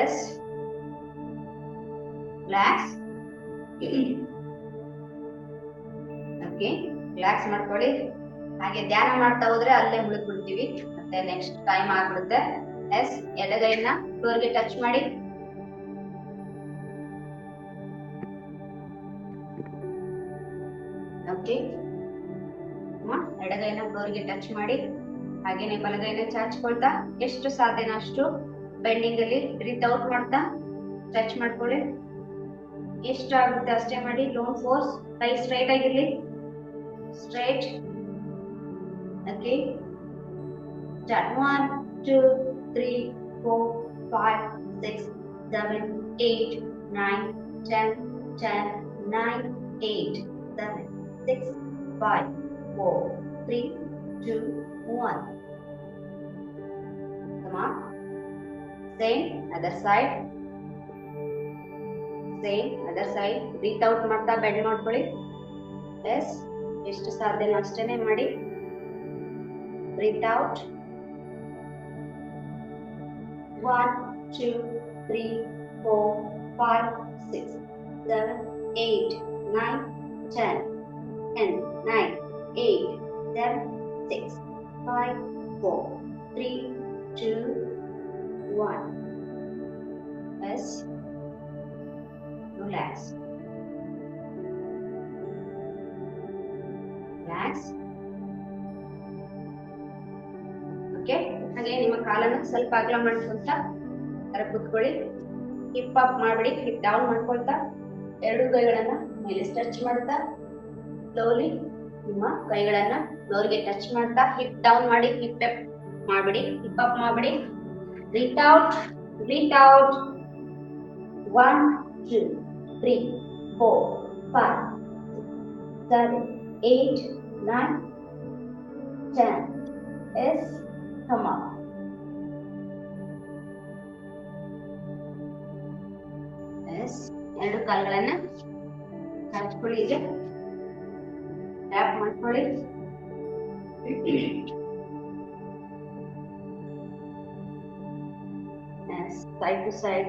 S1: S. Relax. Okay, relax ಮಾಡ್ಕೊಳ್ಳಿ. ಹಾಗೆ ಧ್ಯಾನ ಮಾಡ್ತಾ ಹೋದ್ರೆ ಅಲ್ಲೇ ಮುಳುಗ್ಬಿಡ್ತೀವಿ, ಮತ್ತೆ ನೆಕ್ಸ್ಟ್ ಟೈಮ್ ಆಗ್ಬಿಡುತ್ತೆ. ಎಸ್, ಎಡಗೈನ ಫ್ಲೋರ್ಗೆ ಟಚ್ ಮಾಡಿ. ಓಕೆ, ಎಡಗೈನ ಫ್ಲೋರ್ಗೆ ಟಚ್ ಮಾಡಿ. ಹಾಗೇನೆ ಬಲಗೈನ ಚಾಚ್ಕೊಳ್ತಾ ಎಷ್ಟು ಸಾಧ್ಯನೋ ಅಷ್ಟು ಬೆಂಡಿಂಗ್ ಅಲ್ಲಿ ಬ್ರೀತ್ ಔಟ್ ಮಾಡ್ತಾ ಸ್ಟ್ರೆಚ್ ಮಾಡ್ಕೊಳ್ಳಿ. ಎಷ್ಟು ಆಗುತ್ತೆ ಅಷ್ಟೇ ಮಾಡಿ. Don't force. ಕೈ ಸ್ಟ್ರೈಟ್ ಆಗಿರ್ಲಿ. Straight. Okay, start. 1 2 3 4 5 6 7 8 9 10 10 9 8 7 6 5 4 3 2 1. Come on. Same other side. Same other side. Breathe out ಮಾಡ್ತಾ ಬೆಂಡ್ ಮಾಡ್ಕೊಳ್ಳಿ. ಎಸ್, ಎಷ್ಟು ಸಾಧ್ಯನೋ ಅಷ್ಟೇನೆ ಮಾಡಿ. Breathe out. 1 2 3 4 5 6 7 8 9 10 10 9 8 7 6 5 4 3 2 1. Yes. Relax. Relax. Okay. ಹಾಗೆ ನಿಮ್ಮ ಕಾಲನ್ನು ಸ್ವಲ್ಪ ಅಗಲ ಮಾಡ್ಕೊಳ್ತಾ ತರ ಕೂತ್ಕೊಳ್ಳಿ. ಹಿಪ್ ಅಪ್ ಮಾಡಬೇಡಿ, ಹಿಪ್ ಡೌನ್ ಮಾಡ್ಕೊಳ್ತಾ ಎರಡು ಕೈಗಳನ್ನ ಮೇಲೆ ಸ್ಟ್ರೆಚ್ ಮಾಡ್ತಾ ಸ್ಲೋಲಿ ನಿಮ್ಮ ಕೈಗಳನ್ನ ಫ್ಲೋರ್ಗೆ ಟಚ್ ಮಾಡ್ತಾ ಹಿಪ್ ಡೌನ್ ಮಾಡಿ. ಹಿಪ್ ಅಪ್ ಮಾಡಬೇಡಿ, ಹಿಪ್ ಅಪ್ ಮಾಡಬೇಡಿ. Breathe out, breathe out. 1 2 3 4 5 7 8 9 10. Yes, come on. Yes, ಎರಡು ಕಾಲುಗಳನ್ನ ಹಚ್ಕೊಳ್ಳಿ. ಈಗ ಟ್ಯಾಪ್ ಮಾಡ್ಕೊಳ್ಳಿ. Yes, side to side.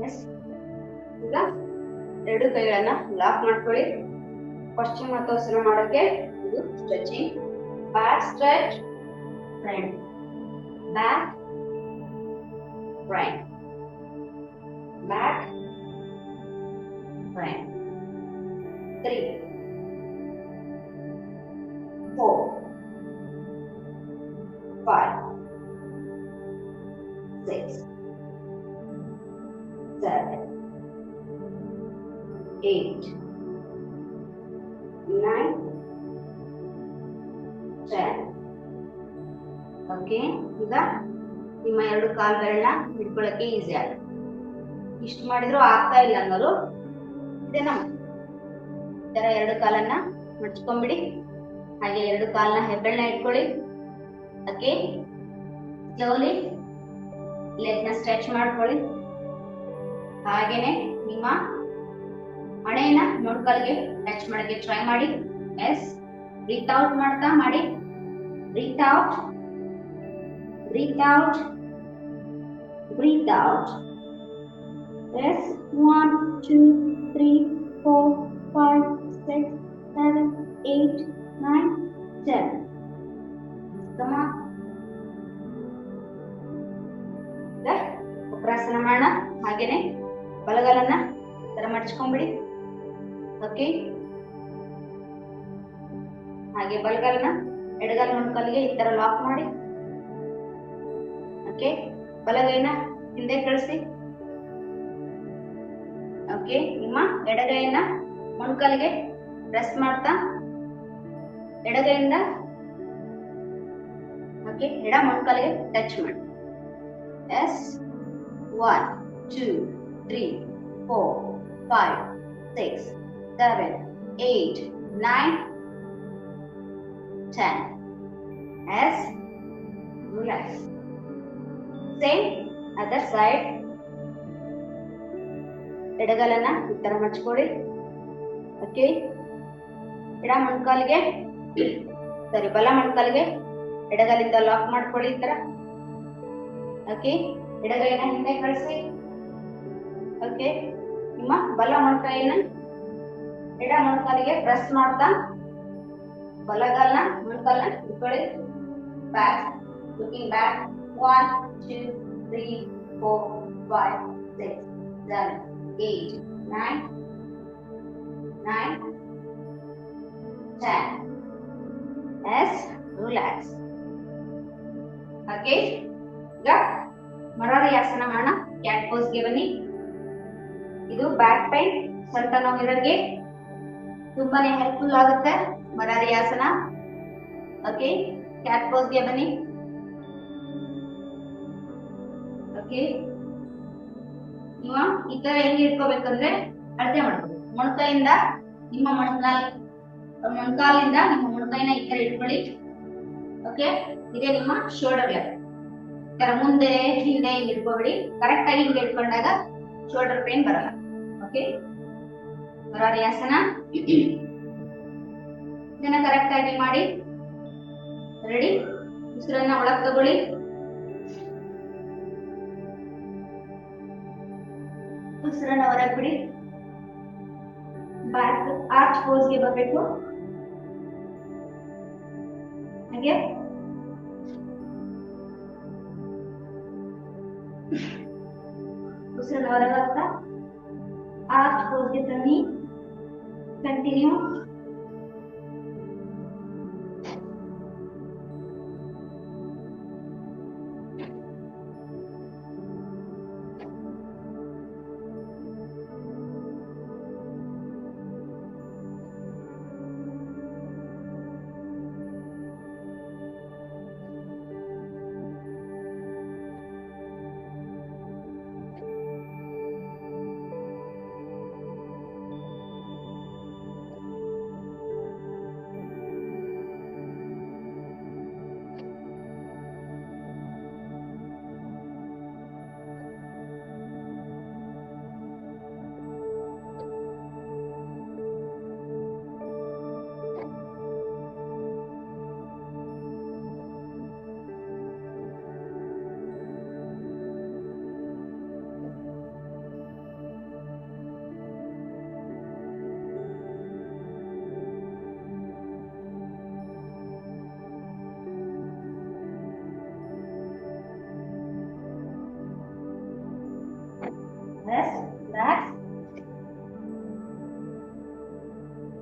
S1: Yes. ಈಗ ಎರಡು ಕೈಗಳನ್ನ ಲಾಕ್ ಮಾಡ್ಕೊಳ್ಳಿ. ಪಶ್ಚಿಮೋತ್ತಾಸನ ಮಾಡೋಕೆ ಇದು stretching. Back stretch, front, back, front, back, front. 3 4 5 6 7 8 9 10. Okay, ಈಗ ನಿಮ್ಮ ಎರಡು ಕಾಲುಗಳನ್ನ ಹಿಡ್ಕೊಳ್ಳಕ್ಕೆ ಈಸಿ ಆಗುತ್ತೆ. ಇಷ್ಟು ಮಾಡಿದ್ರು ಆಗ್ತಾ ಇಲ್ಲ ಅನ್ನೋರು ಇದೇ ನಮ್ಮ ತರ ಎರಡು ಕಾಲನ್ನ ಮಡ್ಚ್ಕೊಂಡ್ಬಿಡಿ. ಹಾಗೆ ಎರಡು ಕಾಲ್ನ ಹೆಬ್ಬೆರಳನ್ನ ಇಟ್ಕೊಳ್ಳಿ. ಓಕೆ, ಸ್ಲೋಲಿ ಲೆಗ್ ನ ಸ್ಟ್ರೆಚ್ ಮಾಡ್ಕೊಳ್ಳಿ. ಹಾಗೇನೆ ನಿಮ್ಮ ಹಣೆಯನ್ನ ಮೊಣಕಾಲಿಗೆ ಟಚ್ ಮಾಡಕ್ಕೆ ಟ್ರೈ ಮಾಡಿ. ಎಸ್, ಬ್ರೀತ್ ಔಟ್ ಮಾಡ್ತಾ ಮಾಡಿ. Breathe out, breathe out, breathe out. Yes, 1 2 3 4 5 6 7 8 9 10. Come on. ವಕ್ರಾಸನ ಮಾಡೋಣ. ಹಾಗೇನೆ ಬಲಗಾಲನ್ನ ತರ ಮಡ್ಚ್ಕೊಂಡ್ಬಿಡಿ. ಓಕೆ, ಹಾಗೆ ಬಲಗಾಲನ ಎಡಗಾಲ ಮೊಣಕಾಲಿಗೆ ಈ ತರ ಲಾಕ್ ಮಾಡಿ. ಓಕೆ, ಬಲಗೈನ ಹಿಂದೆ ಕಳಿಸಿ. ಓಕೆ, ನಿಮ್ಮ ಎಡಗೈಯನ್ನ ಮೊಣಕಾಲಿಗೆ ಪ್ರೆಸ್ ಮಾಡ್ತಾ ಎಡಗೈಯಿಂದ ಓಕೆ ಎಡ ಮೊಣಕಾಲಿಗೆ ಟಚ್ ಮಾಡಿ. S, 1 2 3 4 5 6 7 8 9 10. As relax. Same other side. ಎಡಗಾಲನ್ನ ಈ ತರ ಮಡ್ಚ್ಕೊಳ್ಳಿ. ಓಕೆ, ಎಡ ಮೊಣಕಾಲಿಗೆ ಸರಿ ಬಲ ಮೊಣಕಾಲಿಗೆ ಎಡಗಾಲಿಂದ ಲಾಕ್ ಮಾಡ್ಕೊಳ್ಳಿ ಈ ತರ. ಓಕೆ, ಎಡಗೈನ ಹಿಂದೆ ಕಳಿಸಿ. ಓಕೆ, ನಿಮ್ಮ ಬಲ ಮೊಣಕೈಯನ್ನ ಎಡ ಮೊಣಕಾಲಿಗೆ ಪ್ರೆಸ್ ಮಾಡ್ತಾ ಬಲಗಾಲನ ಮೊಣಕಾಲನ್ನ ಇಟ್ಕೊಳ್ಳಿ. Back, looking back. 1 2 3 4 5 6 7 8 9 10. Yes, relax. Okay, ಈಗ ಮರಾರಿಯಾಸನ ಮಾಡೋಣ. ಕ್ಯಾಟ್ ಪೋಸ್ ಗೆ ಬನ್ನಿ. ಇದು ಬ್ಯಾಕ್ ಪೈನ್ ಸೊಂಟ ನೋವಿರೋರಿಗೆ ತುಂಬಾನೇ ಹೆಲ್ಪ್ಫುಲ್ ಆಗುತ್ತೆ ಮರಾರಿಯಾಸನ. ಓಕೆ, ಕ್ಯಾಟ್ ಪೋಸ್ ಗೆ ಬನ್ನಿ. ಓಕೆ, ನೀವು ಈ ತರ ಹೆಂಗ್ ಇಟ್ಕೋಬೇಕಂದ್ರೆ ಅಳತೆ ಮಾಡ್ಬೇಕು. ಮೊಣಕೈಯಿಂದ ನಿಮ್ಮ ಮೊಣಕಾಲಿಂದ ನಿಮ್ಮ ಮೊಣಕೈನ ಈ ತರ ಇಟ್ಕೊಳ್ಳಿ. ಓಕೆ, ಇದೇ ನಿಮ್ಮ ಶೋಲ್ಡರ್ ಲೆವೆಲ್. ಈ ತರ ಮುಂದೆ ಹಿಂದೆ ಹಿಂಗ್ ಇಟ್ಕೋಬೇಡಿ. ಕರೆಕ್ಟ್ ಆಗಿ ಹಿಂಗೆ ಇಟ್ಕೊಂಡಾಗ ಶೋಲ್ಡರ್ ಪೇನ್ ಬರಲ್ಲ. ಓಕೆ, ಮರಾರಿಯಾಸನ ಇದನ್ನ ಕರೆಕ್ಟ್ ಆಗಿ ಮಾಡಿ. ರೆಡಿ? ಉಸಿರನ್ನ ಒಳಗ್ ತಗೊಳ್ಳಿ. ಉಸಿರನ್ನ ಹೊರಗ್ ಬಿಡಿ. ಬ್ಯಾಕ್ ಆರ್ಚ್ ಪೋಸ್ ಗೆ ಬರಬೇಕು. ಹಾಗೆ ಉಸಿರನ್ನ ಹೊರಗೆ ಹಾಕ್ತಾ ಆರ್ಚ್ ಪೋಸ್ ಗೆ ತನ್ನಿ. ಕಂಟಿನ್ಯೂ.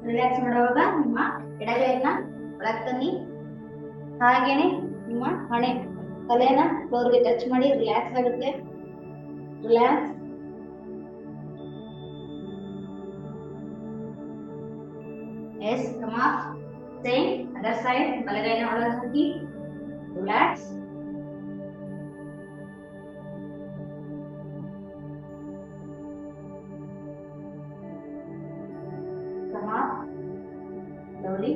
S1: ರಿಲ್ಯಾಕ್ಸ್ ಮಾಡುವಾಗ ನಿಮ್ಮ ಎಡಗೈಯನ್ನ ಒಳಗ್ ತನ್ನಿ. ಹಾಗೇನೆ ನಿಮ್ಮ ಹಣೆ ತಲೆನ ಫ್ಲೋರ್ಗೆ ಟಚ್ ಮಾಡಿ. ರಿಲ್ಯಾಕ್ಸ್ ಆಗುತ್ತೆ. Relax. Yes, come off. Same other side. ಬಲಗೈನ ಒಳಗೆ ಹಾಕಿ. Relax. slowly.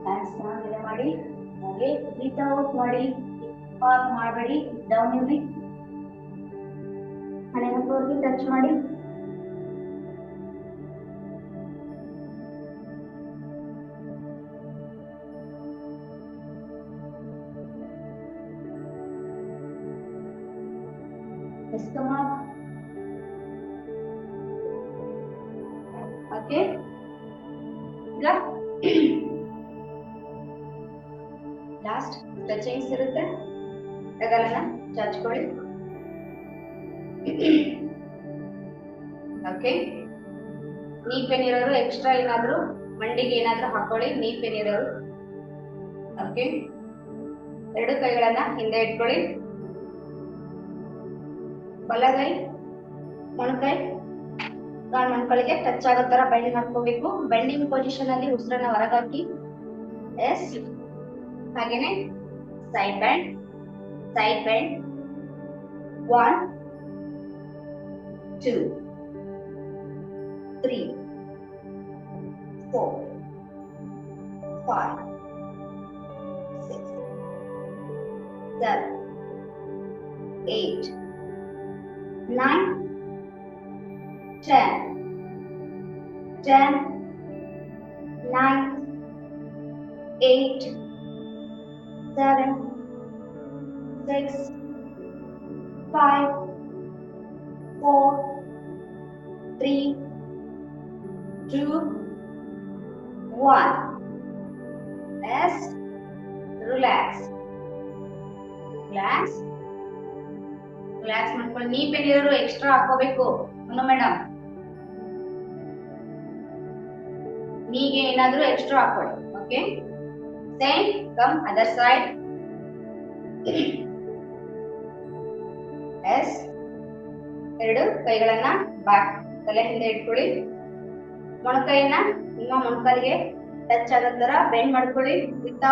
S1: Hands down ile ಮಾಡಿ ಹಾಗೆ breathe out ಮಾಡಿ up ಮಾಡಬೇಡಿ down ಇರಲಿ ಹಣೆನ ಫ್ಲೋರ್ಗೆ ಟಚ್ ಮಾಡಿ Let's come up. Okay. Good. Last stretching ಇರುತ್ತೆ ಹೆಗಲನ್ನ ಚಾಚ್ಕೊಳ್ಳಿ ಓಕೆ ನೀ ಪೆನ್ ಇರೋರು ಎಕ್ಸ್ಟ್ರಾ ಏನಾದರೂ ಮಂಡಿಗೆ ಏನಾದರೂ ಹಾಕೊಳ್ಳಿ ನೀ ಪೆನ್ ಇರೋರು ಓಕೆ ಎರಡು ಕೈಗಳನ್ನ ಹಿಂದೆ ಇಟ್ಕೊಳ್ಳಿ ಬಲಗೈ ಮೊಣಕೈ ಮೊಣಕೈಗೆ ಟಚ್ ಆಗೋ ತರ ಬೆಂಡ್ ಮಾಡ್ಕೋಬೇಕು ಬೆಂಡಿಂಗ್ ಪೊಸಿಷನ್ ಅಲ್ಲಿ ಉಸಿರನ್ನ ಹೊರಗಾಕಿ ಎಸ್ ಹಾಗೇನೆ ಸೈಡ್ ಬೆಂಡ್ 1 2 3 4 5 6 7 8 9 10 9 8 7 6 5 4 3 2 1 S relax ಮಾಡ್ಕೊಳ್ಳಿ ನೀ ಪೆನ್ ಇರೋರು ಎಕ್ಸ್ಟ್ರಾ ಹಾಕೋಬೇಕು ಮೇಡಮ್ ನೀಗೆ ಏನಾದ್ರೂ ಎಕ್ಸ್ಟ್ರಾ ಹಾಕೊಳ್ಳಿ okay same come other side yes ಎರಡು ಕೈಗಳನ್ನ ಬ್ಯಾಕ್ ತಲೆ ಹಿಂದೆ ಇಟ್ಕೊಳ್ಳಿ ಮೊಣಕೈಯನ್ನ ನಿಮ್ಮ ಮೊಣಕಾಲಿಗೆ ಟಚ್ ಆಗೋ ತರ ಬೆಂಡ್ ಮಾಡ್ಕೊಳ್ಳಿ ಬ್ರೀತ್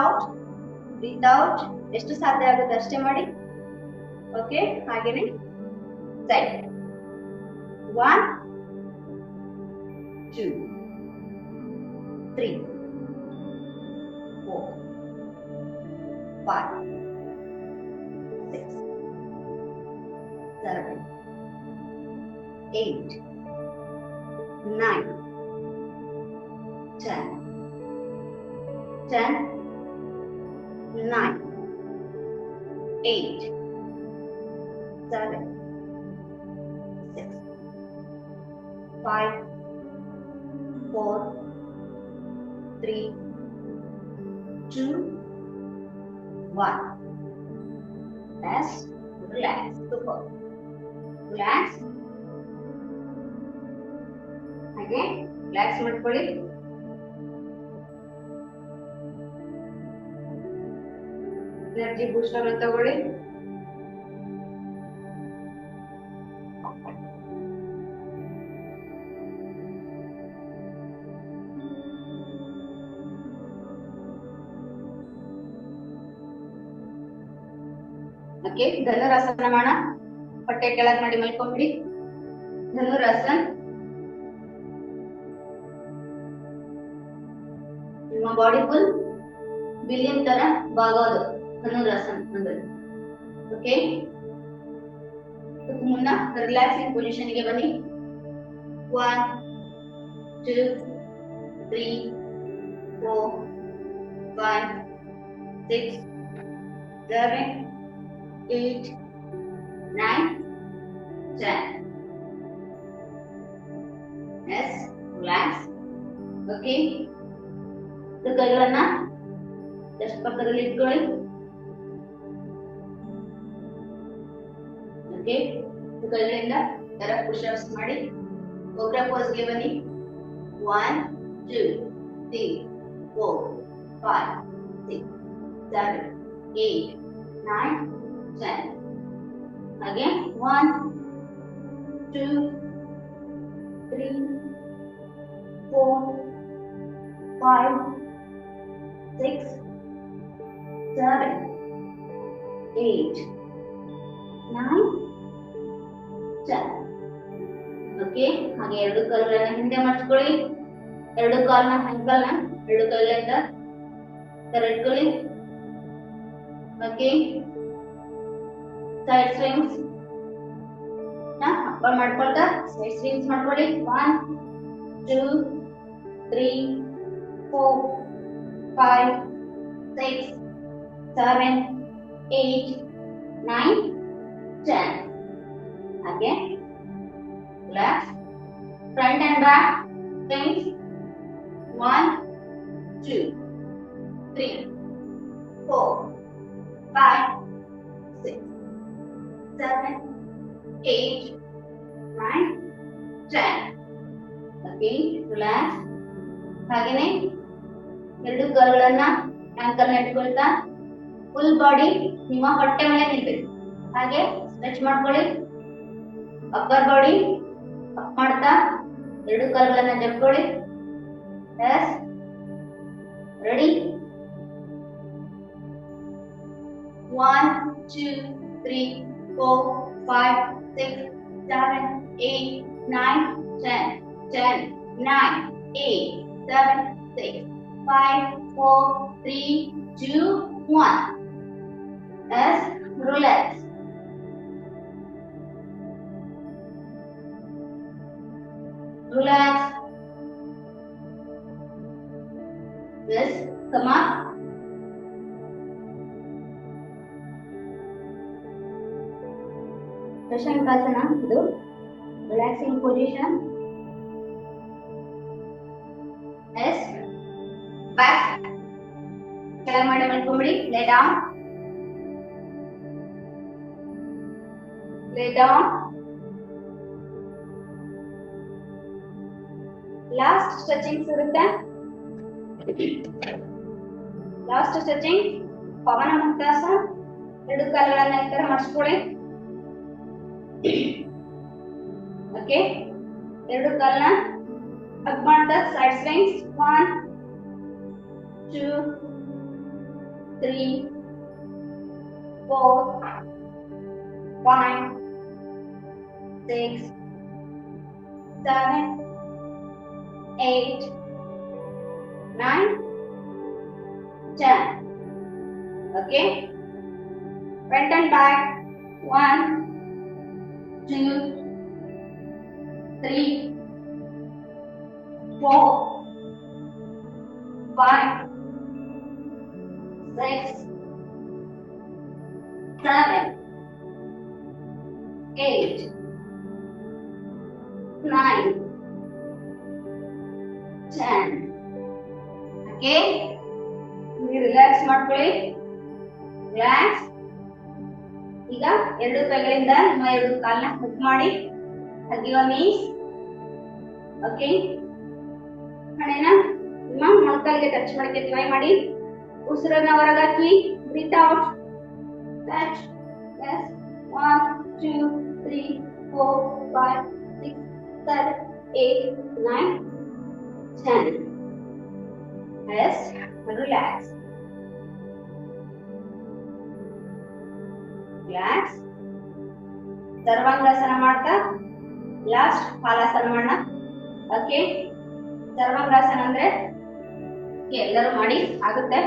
S1: ಔಟ್ ಎಷ್ಟು ಸಾಧ್ಯ ಆಗುತ್ತೆ ಅಷ್ಟೇ ಮಾಡಿ ಓಕೆ ಹಾಗೇನೆ side 1 2 3 4 5 6 7 8 9 10 9 8 7 6 5 4 3 2 1 Yes, relax. Super. Relax. Again, relax ಮಾಡ್ಕೊಳ್ಳಿ ಎನರ್ಜಿ ಬೂಸ್ಟರ್ ತಗೊಳ್ಳಿ ಓಕೆ ಧನುರಾಸನ ಮಾಡೋಣ ಹೊಟ್ಟೆ ಕೆಳಗೆ ಮಾಡಿ ಮಲ್ಕೊಂಡ್ಬಿಡಿ ಧನುರಾಸನ ನಿಮ್ಮ ಬಾಡಿ ಫುಲ್ ಬಿಲಿಯನ್ ತರ ಬಾಗೋದು ಧನುರಾಸನ ಅಂದ್ರೆ ಓಕೆ ಮುನ್ನ ರಿಲ್ಯಾಕ್ಸಿಂಗ್ ಪೊಸಿಷನ್ ಗೆ ಬನ್ನಿ 1 2 3 4 5 6 7 8 9 10 yes relax okay ಕೈಗಳನ್ನ ಜಸ್ಟ್ ಪಕ್ಕದಲ್ಲಿ ಇಟ್ಕೊಳ್ಳಿ ಓಕೆ ಕೈಗಳಿಂದ ತರ ಪುಶ್ ಅಪ್ಸ್ ಮಾಡಿ ಕೋಬ್ರಾ ಪೋಸ್ ಗೆ ಬನ್ನಿ 1 2 3 4 5 6 7 8 9 10 again 1 2 3 4 5 6 7 8 9 10 ಓಕೆ ಹಾಗೆ ಎರಡು ಕಾಲುಗಳನ್ನು ಹಿಂದೆ ಮಡಚ್ಕೊಳ್ಳಿ ಎರಡು ಕಾಲ್ನ ಆಂಕಲ್ನ ಎರಡು ಕೈಲಿಂದ ತೆರೆದುಕೊಳ್ಳಿ. ಓಕೆ, ಸೈಡ್ ಸ್ವಿಂಗ್ಸ್ ಅಪ್ ಮಾಡ್ಕೊಳ್ತಾ ಸೈಡ್ ಸ್ವಿಂಗ್ಸ್ ಮಾಡ್ಕೊಳ್ಳಿ. 1 2 3 4 5 6 7 8 9 10. ಹಾಗೆ relax. Front and back swings. 1 2 3 4 5 6 7 8 9 10. Okay, relax. ಹಾಗೇನೆ ಎರಡು ಕಾಲುಗಳನ್ನ ಆಂಕಲ್ ಇಟ್ಕೊಳ್ತಾ ಫುಲ್ ಬಾಡಿ ನಿಮ್ಮ ಹೊಟ್ಟೆ ಮೇಲೆ ನಿಲ್ಬೇಕು. ಹಾಗೆ ಸ್ಟ್ರೆಚ್ ಮಾಡ್ಕೊಳ್ಳಿ. ಅಪ್ಪರ್ ಬಾಡಿ ಅಪ್ ಮಾಡ್ತಾ ಎರಡು ಕಾಲುಗಳನ್ನ ಜಪ್ಕೊಳ್ಳಿ. Yes, ready. 1 2 3 4 5 6 7 8 9 10 10 9 8 7 6 5 4 3 2 1. Yes, relax. Relax. Yes, come on. Prashangasana, ಇದು relaxing position. Yes, back. ಕೆಳಗೆ ಮಾಡಿ ಮಲ್ಕೊಂಬಿಡಿ. Lay down. Lay down. Last stretching ಇರುತ್ತೆ. ಲಾಸ್ಟ್ ಸ್ಟ್ರೆಚಿಂಗ್ ಪವನ ಮುಕ್ತಾಸ. ಎರಡು ಕಾಲುಗಳನ್ನ ಈ ತರ ಮಡಿಸ್ಕೊಳ್ಳಿ. ಓಕೆ, ಎರಡು ಕಾಲನ್ನ ಹಗ್ ಮಾಡ್ತಾ side swings. 1 2 3 4 5 6 7 8 9 10. Okay, front and back. 1 2 3 4 5 6 7 8 9 10. Okay, relax ಮಾಡ್ಕೊಳ್ಳಿ. ರಿಲ್ಯಾಕ್ಸ್. ಈಗ ಎರಡು ಕೈಗಳಿಂದ ನಿಮ್ಮ ಎರಡು ಕಾಲನ್ನ ಹುಕ್ ಮಾಡಿ ಹಗ್ ಯುವರ್ ನೀಸ್. ಓಕೆ, ಹಣೆನ ನಿಮ್ಮ ಮೊಣಕಾಲಿಗೆ ಟಚ್ ಮಾಡಕ್ಕೆ ಟ್ರೈ ಮಾಡಿ. ಉಸಿರನ್ನ ಹೊರಗಾಕಿ. Breathe out. Touch. Yes. 1 2 3 4 5 6 7 8 9 10. Yes, relax. Relax. Sarvangasana ಮಾಡ್ತಾ ಲಾಸ್ಟ್ ಹಾಲಾಸನ ಮಾಡೋಣ. ಓಕೆ, ಸರ್ವಾಂಗಾಸನ ಅಂದ್ರೆ ಎಲ್ಲರೂ ಮಾಡಿ ಆಗುತ್ತೆ.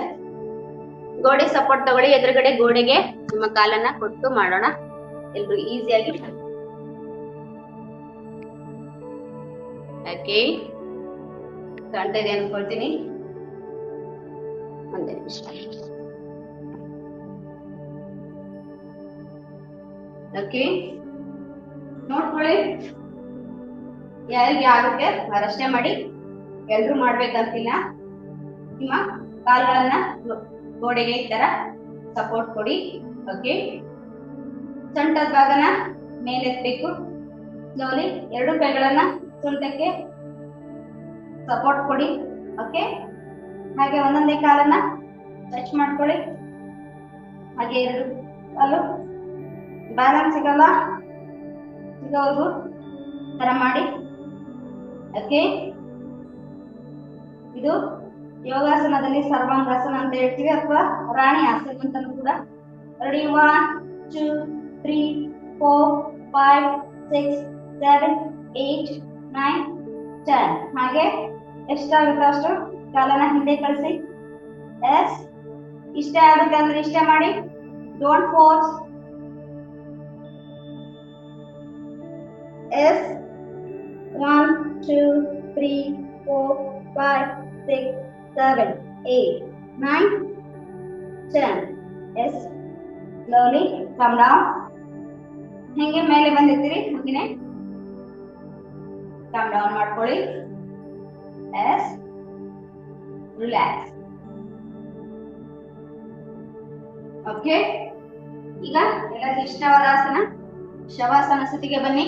S1: ಗೋಡೆ ಸಪೋರ್ಟ್ ತಗೊಳ್ಳಿ. ಎದುರುಗಡೆ ಗೋಡೆಗೆ ನಿಮ್ಮ ಕಾಲನ್ನ ಕೊಟ್ಟು ಮಾಡೋಣ. ಎಲ್ರು ಈಸಿಯಾಗಿ. ಓಕೆ, ಕಾಣ್ತಾ ಇದೆ ಅನ್ಕೊಳ್ತೀನಿ. ಒಂದೇ ನಿಮಿಷ. ಓಕೆ, ನೋಡ್ಕೊಳ್ಳಿ. ಯಾರಿಗೆ ಆಗುತ್ತೆ ಅವರಷ್ಟೇ ಮಾಡಿ. ಎಲ್ರು ಮಾಡ್ಬೇಕಂತಿಲ್ಲ. ನಿಮ್ಮ ಕಾಲುಗಳನ್ನ ಗೋಡೆಗೆ ಈ ತರ ಸಪೋರ್ಟ್ ಕೊಡಿ. ಓಕೆ, ಸೊಂಟದ ಭಾಗನ ಮೇಲೆತ್ತಬೇಕು. ಸ್ಲೋಲಿ ಎರಡು ಕೈಗಳನ್ನ ಸೊಂಟಕ್ಕೆ ಸಪೋರ್ಟ್ ಕೊಡಿ. ಓಕೆ, ಹಾಗೆ ಒಂದೊಂದೇ ಕಾಲನ್ನ ಟಚ್ ಮಾಡ್ಕೊಳ್ಳಿ. ಹಾಗೆ ಎರಡು ಕಾಲು ಬ್ಯಾಲೆನ್ಸ್ ಸಿಗೋದು ತರ ಮಾಡಿ. ಓಕೆ, ಇದು ಯೋಗಾಸನದಲ್ಲಿ ಸರ್ವಾಂಗಾಸನ ಅಂತ ಹೇಳ್ತೀವಿ, ಅಥವಾ ರಾಣಿ ಆಸನ ಅಂತಲೂ ಕೂಡ. ರೆಡಿ. 1 2 3 4 5 6 7 8 9 10. ಹಾಗೆ ಎಷ್ಟಾಗುತ್ತೋ ಅಷ್ಟು ಕಾಲನ ಹಿಂದೆ ಕಳಿಸಿ. ಎಸ್, ಇಷ್ಟೇ ಆಗುತ್ತೆ ಅಂದ್ರೆ ಇಷ್ಟೇ ಮಾಡಿ, don't force. S, 1 2 3 4 5 6 7 8 9 10. Yes, slowly come down. ಹೆಂಗೆ ಮೇಲೆ ಬಂದಿರ್ತೀರಿ ಹಾಗೇನೆ ಕಮ್ ಡೌನ್ ಮಾಡ್ಕೊಳ್ಳಿ. Yes, relax. ಓಕೆ, ಈಗ ಎಲ್ಲರಿಗೂ ಇಷ್ಟವಾದ ಆಸನ ಶವಾಸನ ಸ್ಥಿತಿಗೆ ಬನ್ನಿ.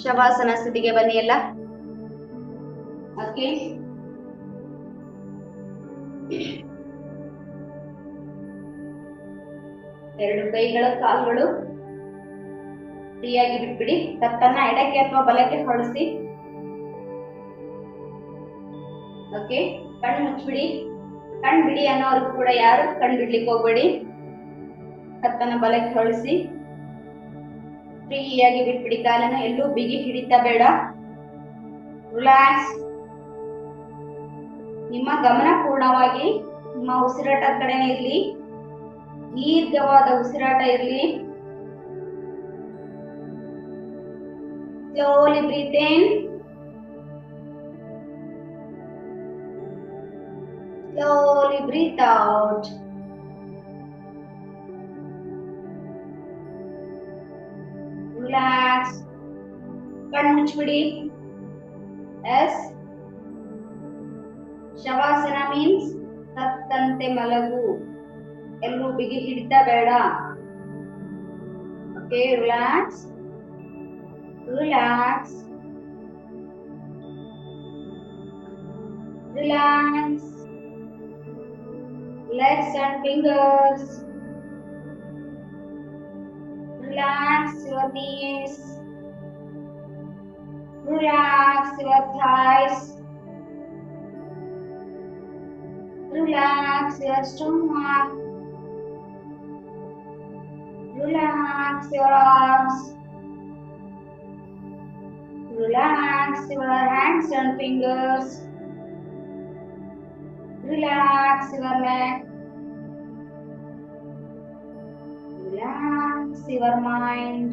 S1: ಶವಾಸನ ಸ್ಥಿತಿಗೆ ಬನ್ನಿ ಎಲ್ಲ. ಓಕೆ, ಎರಡು ಕೈಗಳ ಕಾಲುಗಳು ಫ್ರೀಯಾಗಿ ಬಿಟ್ಬಿಡಿ. ತಟ್ಟನ್ನ ಎಡಕ್ಕೆ ಅಥವಾ ಬಲಕ್ಕೆ ಹೊರಡಿಸಿ. ಓಕೆ, ಕಣ್ಣು ಮುಚ್ಚಿಬಿಡಿ. ಕಣ್ ಬಿಡಿ ಅನ್ನೋರ್ಗು ಕೂಡ ಯಾರು ಕಣ್ ಬಿಡ್ಲಿಕ್ಕೆ ಹೋಗ್ಬೇಡಿ. ಕತ್ತನ್ನ ಬಲಕ್ಕೆ ಹೊರಡಿಸಿ, ಫ್ರೀಯಾಗಿ ಬಿಟ್ಬಿಡಿ. ಕಾಲನ್ನ ಎಲ್ಲೂ ಬಿಗಿ ಹಿಡಿತಾ ಬೇಡ. ರಿಲ್ಯಾಕ್ಸ್. ನಿಮ್ಮ ಗಮನ ಪೂರ್ಣವಾಗಿ ನಿಮ್ಮ ಉಸಿರಾಟದ ಕಡೆನೇ ಇರ್ಲಿ. ದೀರ್ಘವಾದ ಉಸಿರಾಟ ಇರ್ಲಿ. Slowly breathe in, slowly breathe out. Relax. ಕಣ್ಣು ಮುಚ್ಚಿಬಿಡಿ. ಎಸ್, ಶವಾಸನ ಮೀನ್ಸ್ ಸತ್ತಂತೆ ಮಲಗು. ಎಲ್ಲೂ ಬಿಗಿ ಹಿಡಿತಾ ಬೇಡ. Okay, relax relax relax. Legs and fingers. Relax your knees. Relax your thighs. Relax your stomach. Relax your arms. Relax your hands and fingers. Relax your neck. Relax your mind.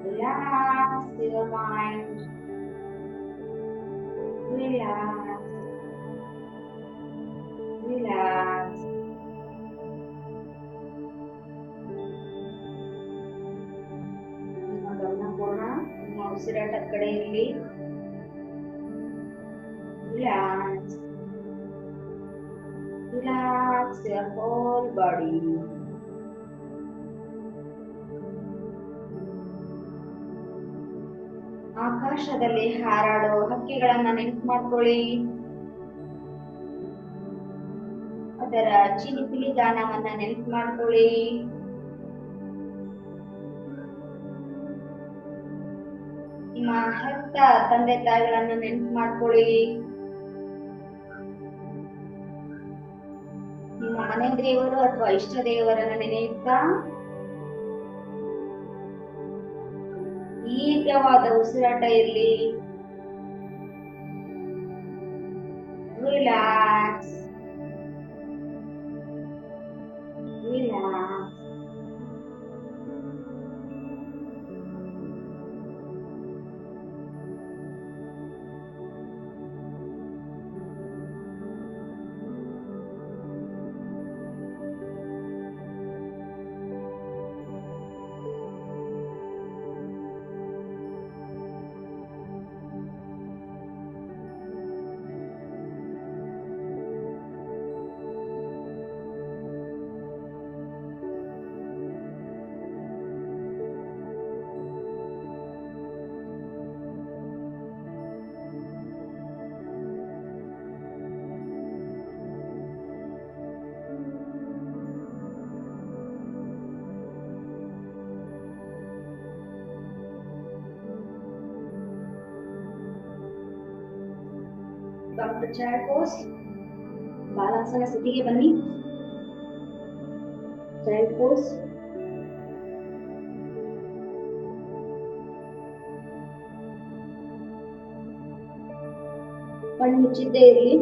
S1: Relax your mind. Relax. Relax. ನಿಮ್ಮ ಗಮನ ಪೂರ್ಣ ನಿಮ್ಮ ಉಸಿರಾಟದ ಕಡೆ ಇರಲಿ. Relax. Relax your whole body. ಆಕಾಶದಲ್ಲಿ ಹಾರಾಡೋ ಹಕ್ಕಿಗಳನ್ನ ನೆನಪು ಮಾಡ್ಕೊಳ್ಳಿ. ಅದರ ಚಿಲಿಪಿಲಿ ಗಾನವನ್ನ ನೆನಪು ಮಾಡ್ಕೊಳ್ಳಿ. ನಿಮ್ಮ ಹೆತ್ತ ತಂದೆ ತಾಯಿಗಳನ್ನ ನೆನಪು ಮಾಡ್ಕೊಳ್ಳಿ. ನಿಮ್ಮ ಮನೆ ದೇವರು ಅಥವಾ ಇಷ್ಟ ದೇವರನ್ನ ನೆನೆಯುತ್ತಾ ದೀರ್ಘವಾದ ಉಸಿರಾಟ ಇರಲಿ. Relax relax. Come to chair pose. Balasana ಸ್ಥಿತಿಗೆ ಬನ್ನಿ. chair pose. ಕಣ್ಣು ಮುಚ್ಚಿದ್ದೇ ಇರಲಿ.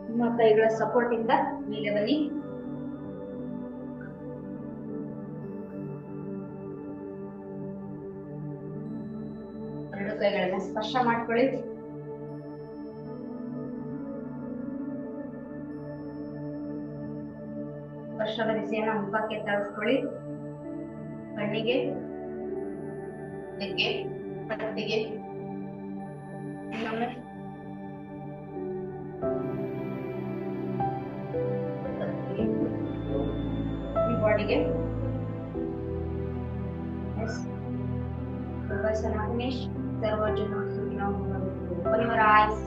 S1: ನಿಮ್ಮ ಕೈಗಳ ಸಪೋರ್ಟ್ ಇಂದ ಮೇಲೆ ಬನ್ನಿ. ಎರಡು ಕೈಗಳನ್ನ ಸ್ಪರ್ಶ ಮಾಡ್ಕೊಳ್ಳಿ. ಸ್ಪರ್ಶದ ಬಿಸಿಯನ್ನ ಮುಖಕ್ಕೆ ತರಿಸ್ಕೊಳ್ಳಿ. ಕಣ್ಣಿಗೆ, ನೆಕ್ಕೆ, ಕತ್ತಿಗೆ, ಇನ್ನೊಮ್ಮೆ ಬಾಡಿಗೆ. ಫಿನಿಶ್. ಸರ್ವಜನ ಸುಖಿನೋ ಭವಂತು. Open your eyes.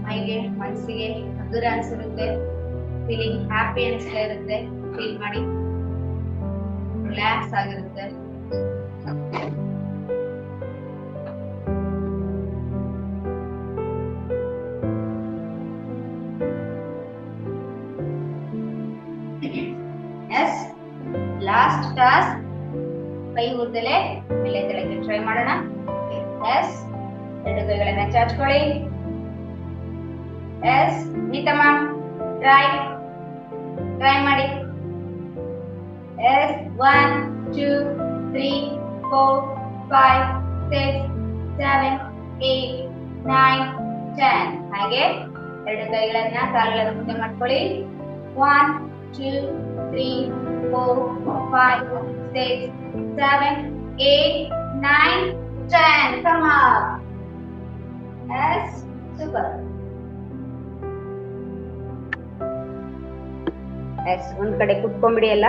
S1: ಮೈಗೆ, ಮನಸ್ಸಿಗೆ ಹಗುರ ಅನ್ಸಿರುತ್ತೆ. ಫೀಲಿಂಗ್ ಹ್ಯಾಪಿ ಅನಿಸ್ತಾ ಇರುತ್ತೆ. ಫೀಲ್ ಮಾಡಿ ರಿಲ್ಯಾಕ್ಸ್ ಆಗಿರುತ್ತೆ. Last task. ಕೈ ಉದ್ದಲೆ ಮೇಲೆ ಕೆಳಗೆ ಟ್ರೈ ಮಾಡೋಣ. ಎಸ್, ಎರಡು ಕೈಗಳನ್ನ ಚಾಚ್ಕೊಳ್ಳಿ. ಎಸ್, ನೀತಮ್ಮ ಟ್ರೈ ಮಾಡಿ. ಎಸ್, 1 2 3 4 5 6 7 8 9 10. ಹಾಗೆ ಎರಡು ಕೈಗಳನ್ನ ಕಾಲುಗಳ ಮುಂದೆ ಮಾಡ್ಕೊಳ್ಳಿ. 1 2 3 4 5 6 7 8 9 10. Come up. Yes, super. Yes, ಒಂದ್ ಕಡೆ ಕುತ್ಕೊಂಡ್ಬಿಡಿ ಎಲ್ಲ.